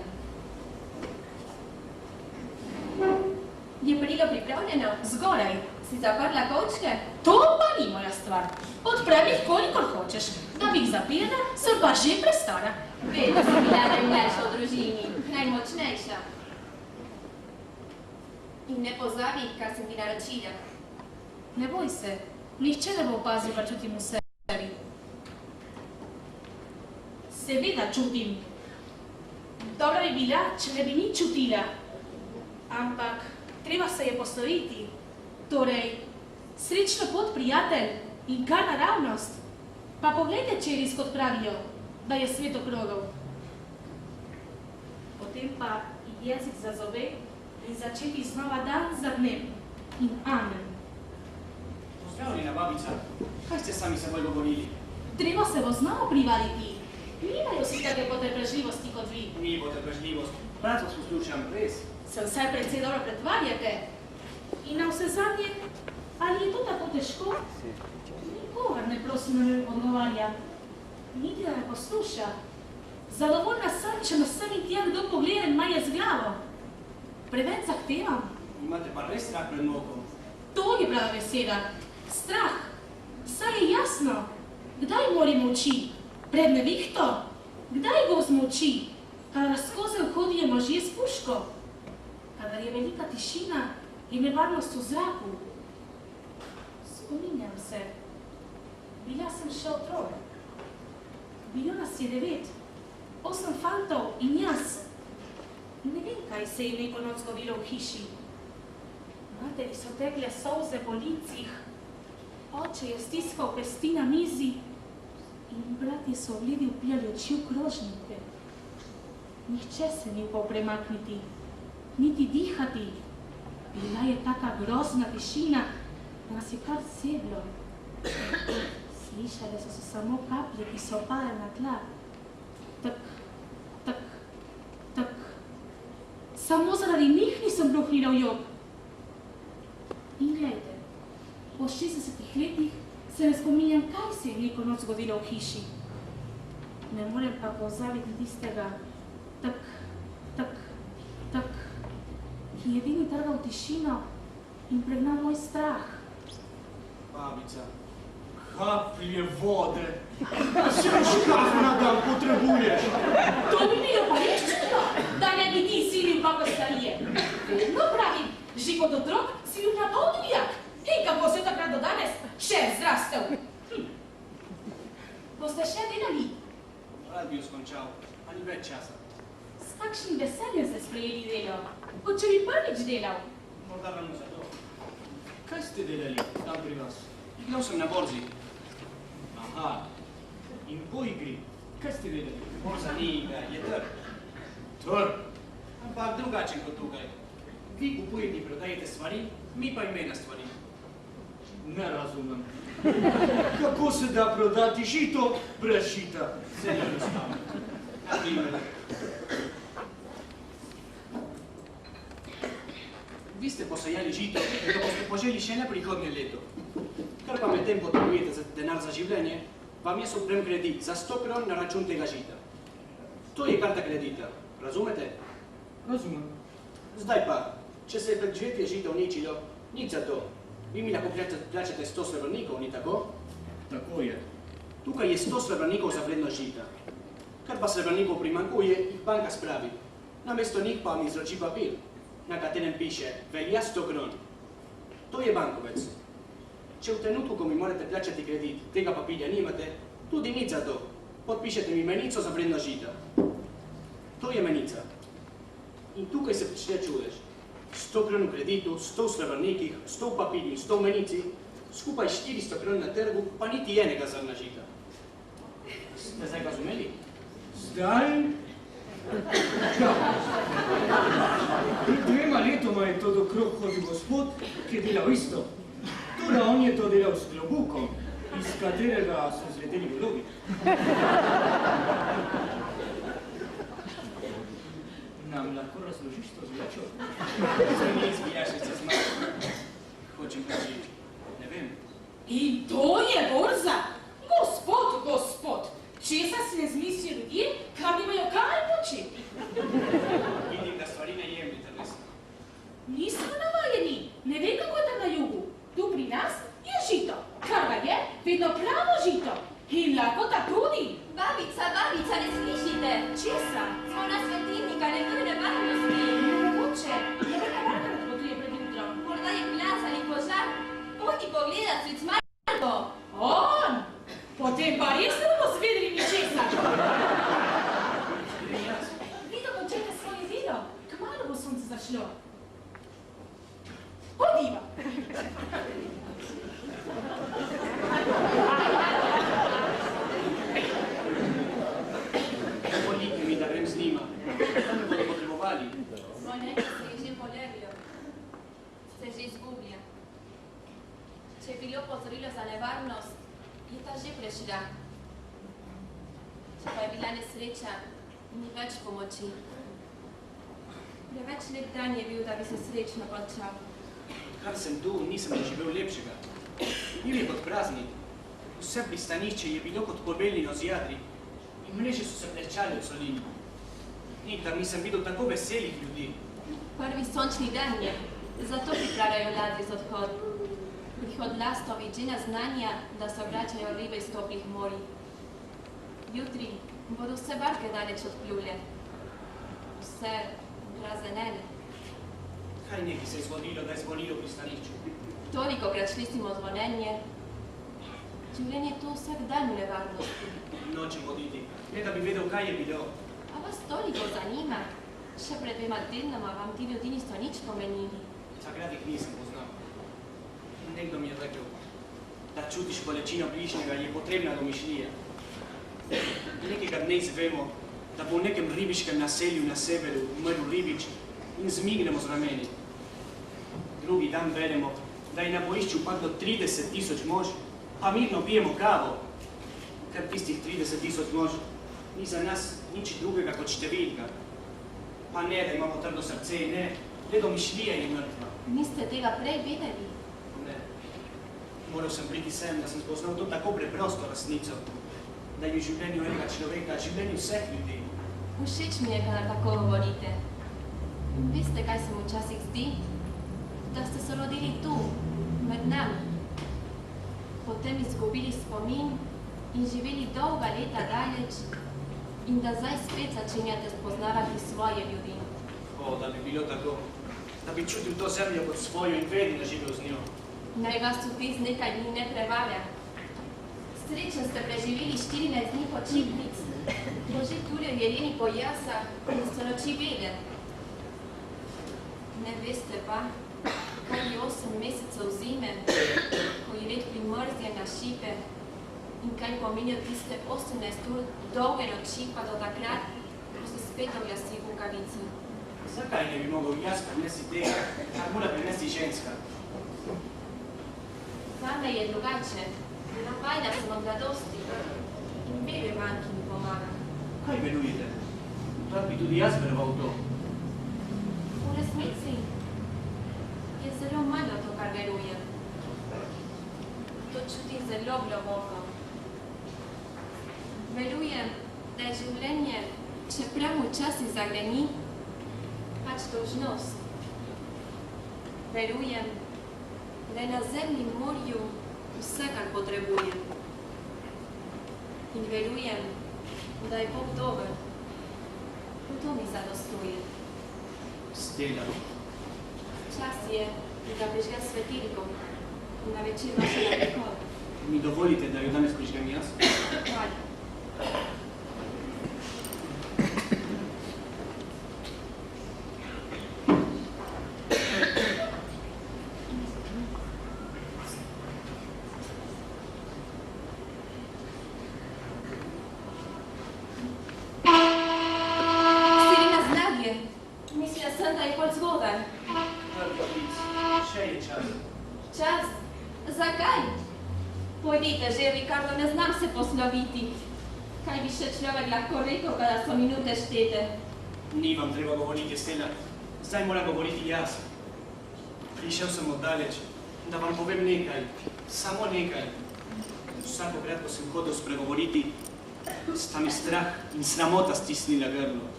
Je priga pripravljena? Zgoraj. Si zaprla kovčke? To pa ni moja stvar. Odprem jih kolikor hočeš. Da bi jih zapirala, sem pa že prestara. Vedno si bila najmlajša v družini, najmočnejša. In ne pozabi, kar sem ti naročila. Ne boj se, nihče ne bo opazil, kar čutim v sebi. Seveda čutim. Dobra bi bila, če ne bi nič čutila. Ampak treba se je postoriti. Torej, srečno pot, prijatelj, in kar naravnost. Pa poglejte, čeris, kot pravijo, da je svet okrogel. Potem pa jezik za zobe in začeti znova dan za dnem. In amen. Pozdravljena, babica. Kaj ste sami seboj govorili? Treba se bo znova privaditi. Nimajo vsi take potrpežljivosti kot vi. Ni potrpežljivost. Rad vas poslušam, res. Se vsaj precej dobro pretvarjate. In na vse zadnje, ali je to tako težko? Nikogar ne prosim, da mi odgovarja. Niti da me posluša. Zadovoljna sem, če me sem in tja kdo pogleda in maje z glavo. Preveč zahtevam. Imate pa res strah pred mokom. To je prava beseda. Strah. Saj je jasno. Kdaj mori molči? Pred nevihto? Kdaj go zmolči? Kadar skozi hodijo možje s puško? Kadar je velika tišina in nevarnost v zraku? Spominjam se. Bila sem še otrok. Bilo nas je 9, 8 fantov in jaz. Ne vem, kaj se je neko noč zgodilo v hiši. Materi so tekle solze po licih, oče je stiskal pesti na mizi in bratje so vledi vpijali oči v krožnike. Nihče se ni upal premakniti, niti dihati. Bila je taka grozna tišina, da nas je kar sedlo. Slišale so se samo kaplje, ki so opale na tla. Tak, tak, tak. Samo zaradi njih nisem bruhnila v jok. In glejte, po 60 letih se ne spominjam, kaj se je neko noč zgodilo v hiši. Ne morem pa pozabiti tistega tak, tak, tak, ki je edini trgal tišino in pregnal moj strah. Babica, kaplje vode. Se škaf na dan potrebuješ. To bi bilo pa res čudno, da ne bi ti silil kako starije. Vedno pravim, že kot otrok si bil na pol tujak. In kako se takrat do danes še zrastel. Boste še delali? Rad bi jo skončal, a ni več časa. S kakšnim veseljem ste sprejeli delo? Kot če bi prvič delal. Morda ravno zato. Kaj ste delali tam pri vas? Igral sem na borzi. Aha, in po igri, kaj ste delali? Borza ni igra, je trg. Trg. Ampak drugačen kot tukaj. Vi kupujete in prodajete stvari, mi pa imena stvari. Ne razumem. Kako se da prodati žito brez žita? Zelo enostavno. Na primer. Vi ste posajali žito, da boste poželi še ne prihodnje leto. Kar pa medtem potrebujete za denar za življenje, vam jaz odprem kredit za 100 kron na račun tega žita. To je karta kredita. Razumete? Razumem. Zdaj pa, Če se je preživetje žita uničilo, nič za to. Vi mi lahko plačate 100 srebrnikov, ni tako? Tako je. Tukaj je 100 srebrnikov za vrednost žita. Kar pa srebrnikov primanjkuje, jih banka spravi. Namesto njih pa mi izroči papir, na katerem piše, velja 100 kron. To je bankovec. Če v trenutku, ko mi morate plačati kredit, tega papirja nimate, tudi nič za to. Podpišete mi menico za vrednost žita. To je menica. In tukaj se prične čudež. 100 kron v kreditu, 100 v srebrnikih, 100 v papirju, 100 v menici, skupaj 400 kron na trgu, pa niti enega zrna žita. Ste zdaj razumeli? Zdaj? Ja. Pred 2 letoma je to dokrog hodil gospod, ki je delal isto. Toda on je to delal s klobukom, iz katerega so zleteli golobi. Nam lahko razložiš to zlačo? Zdaj ni izbijašnice z malo. Hočem kaži, ne vem. In to je borza! Gospod! Česa si ne zmislijo ljudje, kam imajo kaj početi? Vidim, da stvari ne jemljite resno. Nismo navajeni, ne vem, kako je tam na jugu. Tu pri nas je žito, kar ga je, vedno pravo žito. In lakota tudi. Babica, ne slišite? Česa? Smo na svetilnika, ne bo nevarnosti. Mogoče, je nevarno, kot je pred jutrom. Morda je plaz ali požar. Pojdi pogledat, svet Marko. On! Potem pa res ne bomo zvedeli ničesar. Videl bom čekaj svoje delo, kmalu bo sonce zašlo. Pojdiva! Dovolite mi, da grem z njima. Da me bodo potrebovali. Monete se je že polevijo. Se že izgublja. Če je bilo opozorilo za nevarnost, je ta že prešla. Če pa je bila nesreča, ni več pomoči. Preveč lep dan je bil, da bi se srečno končal. Kar sem tu, nisem doživel lepšega. Bil je kot praznik. Vse pristanišče je bilo kot pobeljeno z jadri in mreže so se plečale v solini. Nikdar nisem videl tako veselih ljudi. Prvi sončni dan je, zato pripravljajo ladje za odhod. Prihod lastovi že naznanja, da se vračajo ribe iz toplih morij. Jutri bodo vse barke daleč odplule. Vse razenene. Kaj nekaj se je zgodilo, da je zvonilo v pristanišču? Tolikokrat šli smo zvonenje. Življenje je to vsak dan v nevarnosti. Nočem oditi, ne da bi vedel, kaj je bilo. A vas toliko zanima? Še pred 2 tednoma vam ti ljudi niso nič pomenili. Takrat jih nisem poznal. Nekdo mi je rekel, da čutiš bolečino bližnjega je potrebna domišljija. Nekega dne izvemo, da bo v nekem ribiškem naselju na severu umrl ribič in zmignemo z rameni. Drugi dan beremo, da je na bojišču padlo 30 000 mož, pa mirno pijemo kavo. Ker tistih 30 000 mož ni za nas nič drugega kot številka. Pa ne, da imamo trdo srce, ne, le domišljija je mrtva. Niste tega prej vedeli? Ne. Moral sem priti sem, da sem spoznal to tako preprosto resnico, da je v življenju enega človeka, življenju vseh ljudi. Všeč mi je, kadar tako govorite. Veste, kaj se mi včasih zdi? Da ste se rodili tu, med nami. Potem izgubili spomin in živeli dolga leta daleč in da zdaj spet začenjate spoznavati svoje ljudi. O, da bi bilo tako. Da bi čutil to zemljo kot svojo in vedno živel z njo. Naj vas vtis nekaj dni ne prevarja. Srečno ste preživeli 14 dni počitnic, Božji turijo jeleni po jasah in so noči bele. Ne veste pa, kaj je 8 mesecev zime, ko je led primrzje na šipe in kaj pomenijo tiste 18 ur dolge noči pa do takrat, ko se spet oglasi v kukavici. Zakaj ne bi mogel jaz prinesti tega, kar mora prinesti ženska? Zame je drugače. Navajna sem od mladosti in vere manj, ki mi pomaga. Kaj verujete? Rad bi tudi jaz veroval to. V resnici je zelo malo to, kar verujem. To čutim zelo globoko. Verujem, da je življenje, čeprav včasih zagreni, pač dolžnost. Verujem, da je na zemlji in morju vse, kar potrebujem. In verujem, da je Bog dober. To mi zadostuje. Stela, Čas je, da prižgem svetilko na večer vašega prihoda. mi dovolite, da jo danes prižgem jaz? Hvala. Mislila sem, da je pol zgodaj. Še je čas. Čas? Zakaj? Pojdite že, Ricardo, ne znam se posloviti. Kaj bi še človek lahko rekel, kada so minute štete? Ni vam treba govoriti, Stela. Zdaj moram govoriti jaz. Prišel sem oddaleč, da vam povem nekaj. Samo nekaj. Vsakokrat, ko sem hodil spregovoriti, sta mi strah in sramota stisnila grlo.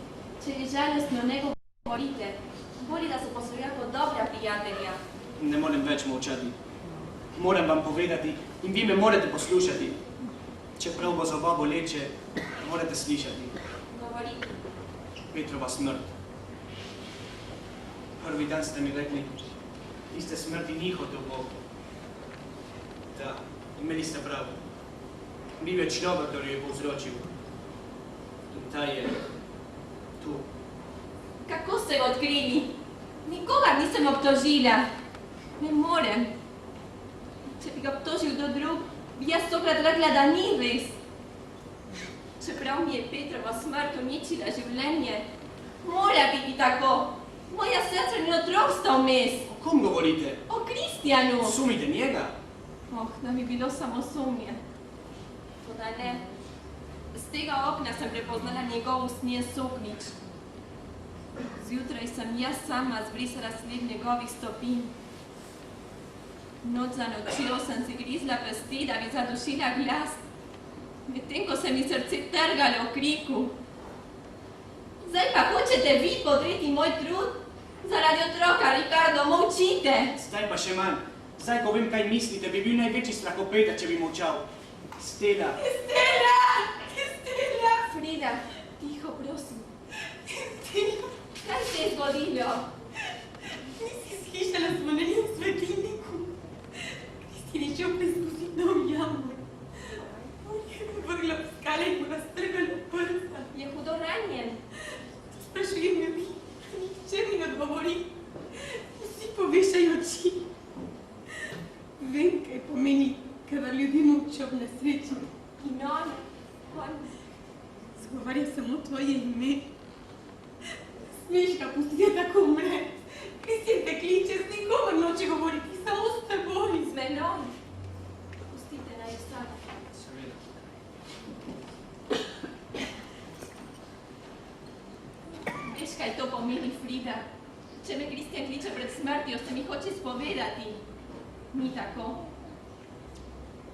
Če vi žalostno ne govorite, bolje da se poslovila kot dobra prijatelja. Ne morem več molčati. Moram vam povedati in vi me morate poslušati. Čeprav bo za oba boleče, morate slišati. Govorite. Petrova smrt. Prvi dan ste mi rekli, iste smrti ni hotel Bog. Da, imeli ste prav. Bil je človek, ki jo je povzročil. In ta je tu. Kako ste ga odkrili? Nikogar nisem obtožila. Ne morem. Če bi ga obtožil kdo drug, bi jaz tokrat rekla, da ni res. Čeprav mi je Petrova smrt uničila življenje, mora biti tako. Moja sestra in otrok sta vmes. O kom govorite? O Kristjanu. Sumite njega? Oh, da mi bilo samo sumnje. Toda ne. Z tega okna sem prepoznala njegov usnjen suknič. Zjutraj sem jaz sama zbrisala sled njegovih stopinj. Noč za nočjo sem si grizla pesti, da bi zadušila glas, medtem ko se mi srce trgalo v kriku. Zdaj pa hočete vi podreti moj trud? Zaradi otroka, Ricardo, molčite! Zdaj pa še manj. Zdaj, ko vem, kaj mislite, bi bil največji strahopeta, če bi molčal. Stela! Stela! Stela! Frida, tiho, prosim. Stela! Kaj se je zgodilo? Nisi slišala zvonjenja v svetilniku. Kristin je šel preizkusiti nov jamor. On je me vrgla v skale in mu raztrgala prsa. Je hudo ranjen? Sprašujem me vi, nihče mi ne odgovori. Vsi povešajo oči. Vem, kaj pomeni, kadar ljudje molčijo v nesreči. In on? Zgovarja samo tvoje ime. Smeš ga pustiti, da tako umre. Kristjan te kliče, z nikomer noče govoriti, samo s teboj. Z menoj. Pustite naj ostane. Seveda. Veš, kaj to pomeni, Frida? Če me Kristjan kliče pred smrtjo, se mi hoče spovedati. Ni tako?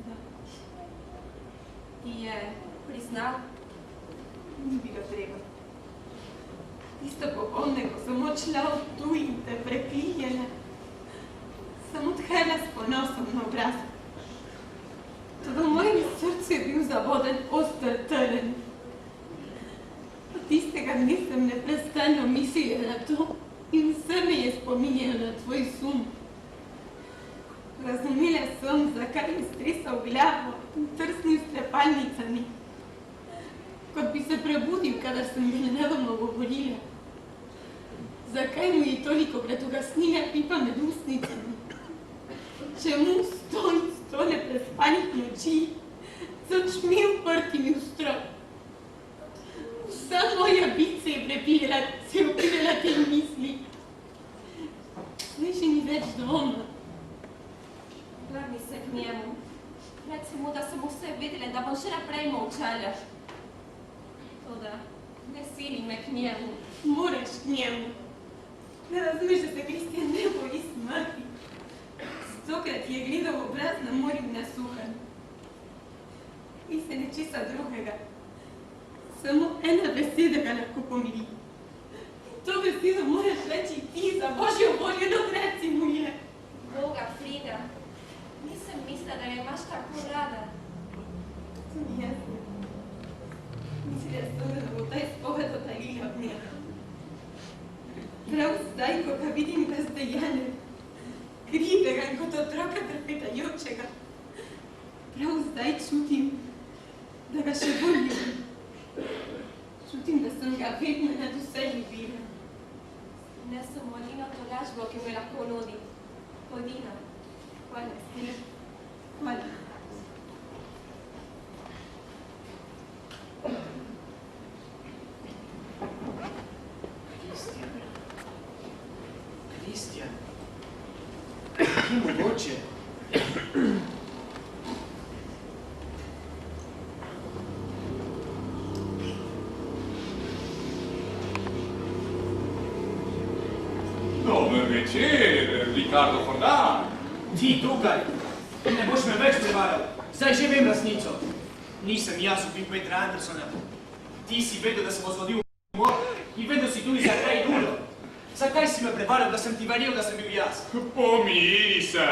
Da. Ti je priznal? Ni bi ga treba. Tisto popoldne, ko sem odšla v tuj in te preklinjala, sem odhajala s ponosom na obrazu. Toda v mojem srcu je bil zaboden oster trn. Od tistega dne sem neprestano mislila na to in vse me je spominjalo na tvoj sum. Razumela sem, zakaj je stresal glavo in trsnil s trepalnicami. Kot bi se prebudil, kadar sem nenadoma govorila. Zakaj mu je tolikokrat ugasnila pipa med ustnicami? Čemu sto neprespanih noči z očmi uprtimi v strop? Vsa moja bit se je upirala te misli. Zdaj še ni več doma. Vrni se k njemu. Reci mu, da sem vse vedela, da bom še naprej molčala. Toda, ne sili me k njemu. Moraš k njemu. Ne razumeš, da se Kristjan ne boji smrti. Stokrat je gledal v obraz na morju nasuhan. Ni se nečesa drugega. Samo ena beseda ga lahko pomiri. To besedo moraš reči ti, za Božjo voljo, reci mu je. Boga, Frida, nisem mislila, da ga imaš tako rada. To ni jasno. Mislila sem, da bo ta izpoved oddaljila od njega. Prav zdaj, ko ga vidim razdejane, krivega in kot otroka trpetajočega, prav zdaj čutim, da ga še bolj ljubim. Čutim, da sem ga vedno nad vse ljubila. Ne samo Lino to lažbo, ki me lahko nudi. Odina. Hvala, Stina. Hvala. Kristjan. Ni mogoče. Dober večer, Ricardo Fordan. Ti tukaj. Ne boš me več prevaral. Zdaj že vem resnico. Nisem jaz ubil Petra Andersona. Ti si vedel, da se bo zgodil umor in vedel si tudi, zakaj je bilo. Zakaj si me prevaral, da sem ti verjel, da sem bil jaz? Pomiri se.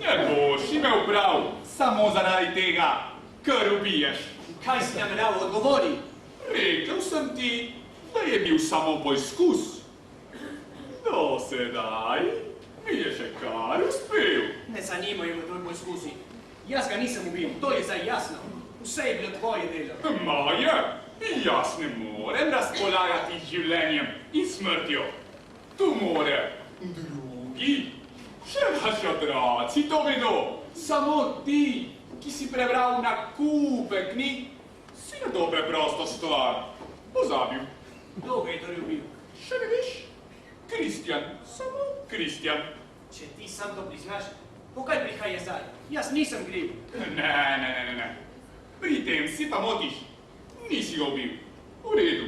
Ne boš imel prav samo zaradi tega, ker ubiješ. Kaj si nameraval, odgovori? Rekel sem ti, da je bil samo poizkus. Do sedaj mi je še kar uspel. Ne zanimajo me tvoj poizkusi. Jaz ga nisem ubil, to je zdaj jasno. Vse je bilo tvoje delo. Moje? Jaz ne morem razpolagati z življenjem in smrtjo. Tu more drugi. Še vaši otroci to vedo. Samo ti, ki si prebral na kupe knjig, si na to preprosto stvar pozabil. Kdo ga je torej ubil? Še ne veš? Kristjan, samo Kristjan. Če ti sam to priznaš, pokaj prihaja zdaj? Jaz nisem kriv. Ne. Pri tem si pa motiš. Nisi ga ubil. V redu.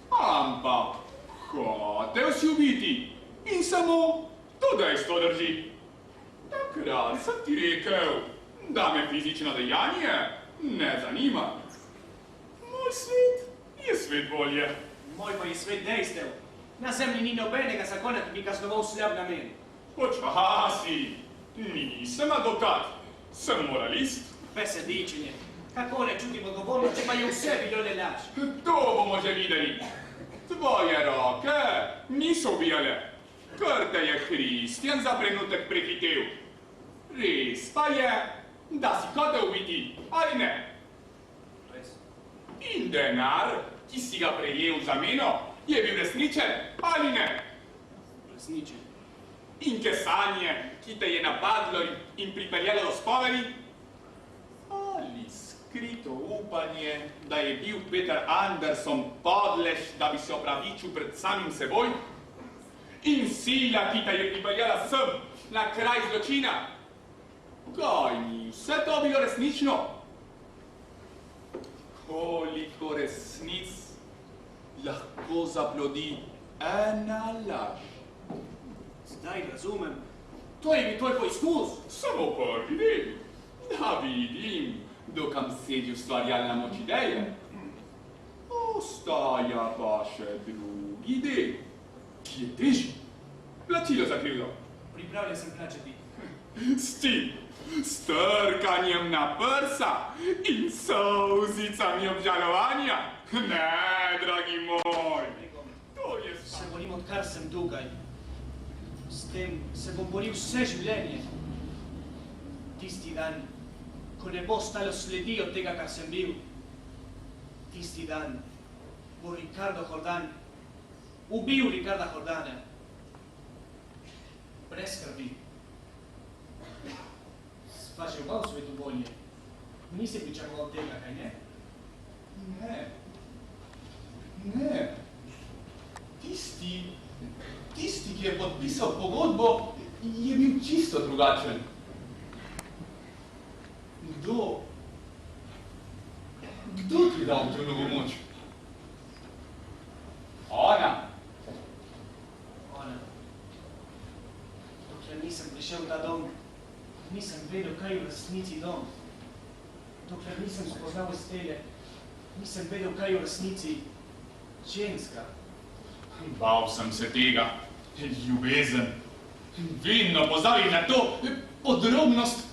Ampak hotel si ubiti. In samo to dejstvo drži. Takrat sem ti rekel, da me fizično dejanje ne zanima. Moj svet je svet volje. Moj pa je svet dejstev. Na zemlji ni nobenega zakona, ki bi kaznoval slab namen. Počasi. Nisem advokat. Sem moralist. Besedičenje. Kako ne čutim odgovorno, če pa je vse bilo le laž? To bomo že videli. Tvoje roke niso ubijale, ker te je Kristjan za trenutek prehitel. Res pa je, da si hotel ubiti, ali ne? Res. In denar, ki si ga prejel v zameno, je bil resničen, ali ne? Resničen. In kesanje, ki te je napadlo in pripeljalo do spovedi? Ali skrito upanje, da je bil Peter Anderson podlež, da bi se opravičil pred samim seboj? In sila, ki te je pripeljala sem, na kraj zločina? Kaj ni vse to bilo resnično? Koliko resnic lahko zaplodi ena laž? Zdaj razumem. To je bil tvoj poizkus. Samo prvi del. Da vidim, dokam sedi ustvarjalna moč ideje. Ostaja pa še drugi del, ki je težji. Plačilo za krivdo. Pripravljen sem plačati. S čim? S trkanjem na prsa in solzicami obžalovanja? Ne, dragi moj. To je Se borim, odkar sem tukaj. S tem se bom boril vse življenje. Tisti dan, ko ne bo stalo sledi od tega, kar sem bil, tisti dan bo Ricardo Jordan ubil Ricarda Jordana. Brez skrbi. Sva že oba v svetu bolje. Nisi pričakoval tega, kaj ne? Ne. Tisti, ki je podpisal pogodbo, je bil čisto drugačen. Kdo ti je dal to novo moč? Ona. Dokler nisem prišel v ta dom, nisem vedel, kaj je v resnici dom. Dokler nisem spoznal Estele, nisem vedel, kaj je v resnici ženska. Bal sem se tega. Ljubezen. Vedno pozabim na to podrobnost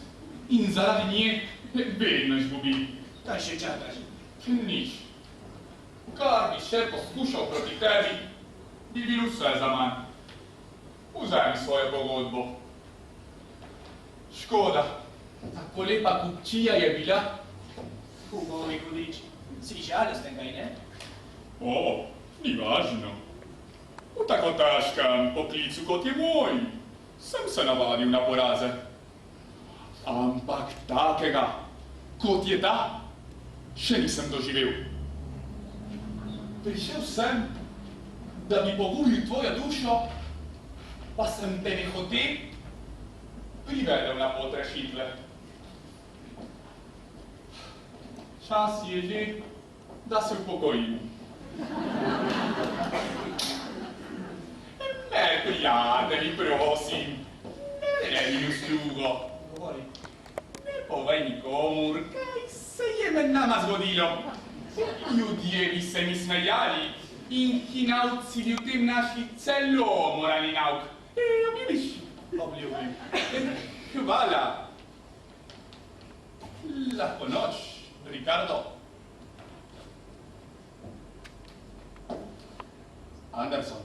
in zaradi nje vedno izgubim. Kaj še čakaš? Nič. Kar bi še poskušal proti tebi, bi bil vse za manj. Vzemi svojo pogodbo. Škoda, tako lepa kupčija je bila. Hugovi hudič. Si žalosten, kaj ne? O, ni važno. V tako težkem poklicu, kot je moj, sem se navadil na poraze. Ampak takega, kot je ta, še nisem doživel. Prišel sem, da bi pogubil tvojo dušo, pa sem te nehote privedel na pot rešitve. Čas je že, da se upokojim. Ne, prijatelji, prosim, ne bi uslugo. Govori. Ne povej nikomur, kaj se je med nama zgodilo. Ljudje bi se mi smejali in hinavci bi v tem našli celo moralni nauk. Obljubiš? Obljubim. Hvala. Lahko noč, Ricardo. Anderson.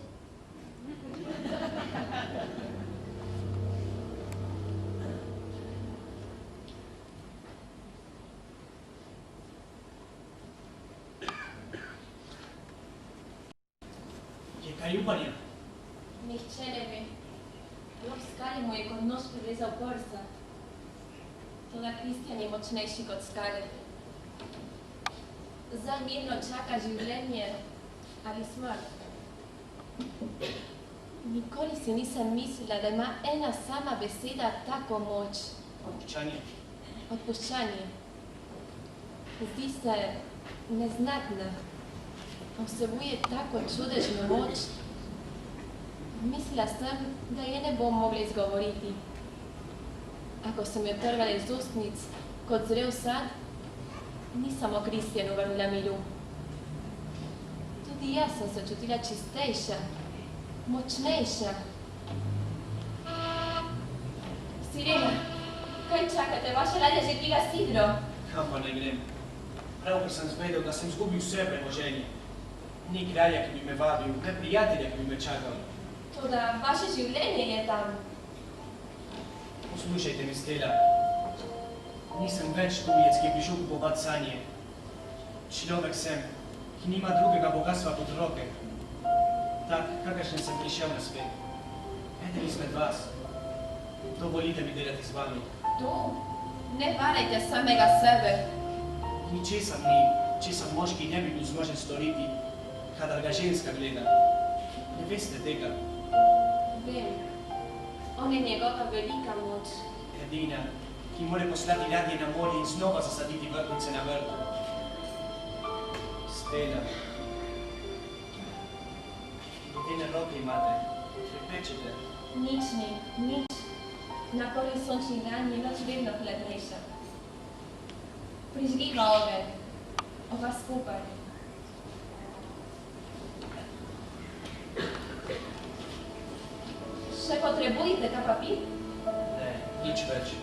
Je kaj upanja? Nihče ne ve. Lov skale mu je kot nož prerezal prsa. Toda Kristjan je močnejši kot skale. Zdaj mirno čaka življenje ali smrt. Nikoli si nisem mislila, da ima ena sama beseda tako moč. Odpuščanje. Odpuščanje. Zdi se neznatna. Vsebuje tako čudežno moč. Mislila sem, da je ne bom mogla izgovoriti. Ako sem jo trgala iz ustnic, kot zrel sad, ni samo Kristjanu vrnila miru. Tudi jaz sem se čutila čistejša, močnejša. Sirena, kaj čakate? Vaša ladja že piga sidro. Kam pa ne grem? Pravkar sem zvedel, da sem zgubil vse premoženje. Ni kralja, ki bi me vabil, ne prijatelja, ki bi me čakal. Toda vaše življenje je tam. Poslušajte mi, Stella. Nisem več tujec, ki je prišel kupovat sanje. Človek sem, ki nima drugega bogatstva pod roke. Tak, kakršen sem prišel na svet. Eden izmed vas. Dovolite mi delati z vami. Tu ne varajte samega sebe. Ničesar ni, česar moški ne bi bil zmožen storiti, kadar ga ženska gleda. Ne veste tega. Vem, on je njegova velika moč. Edina, ki more poslati ladje na morje in znova zasaditi vrtnice na vrtu. Stella. Ledene roke imate, trepečete. Nič ni, nič. Na prvi sončni dan je noč vedno hladnejša. Prižgiva ogenj, oba skupaj. Še potrebujete kaj papir? Ne, nič več.